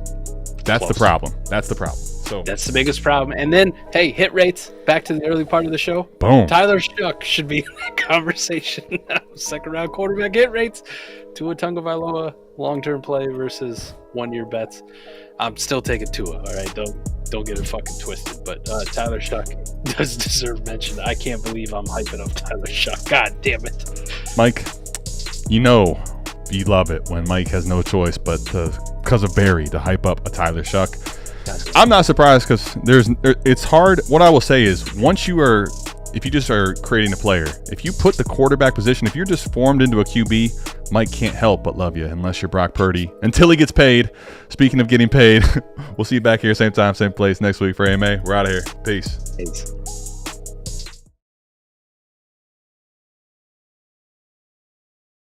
C: That's the problem. So
B: that's the biggest problem. And then, hey, hit rates. Back to the early part of the show.
C: Boom.
B: Tyler Shuck should be in that conversation. 2nd round quarterback hit rates. Tua Tagovailoa, long-term play versus 1 year bets. I'm still taking Tua. All right, don't get it fucking twisted. But Tyler Shuck does deserve mention. I can't believe I'm hyping up Tyler Shuck. God damn it, Mike.
C: You know you love it when Mike has no choice but because of Barry to hype up a Tyler Shuck. I'm not surprised because it's hard. What I will say is if you just are creating a player, if you put the quarterback position, if you're just formed into a QB, Mike can't help but love you unless you're Brock Purdy until he gets paid. Speaking of getting paid, we'll see you back here same time, same place next week for AMA. We're out of here. Peace.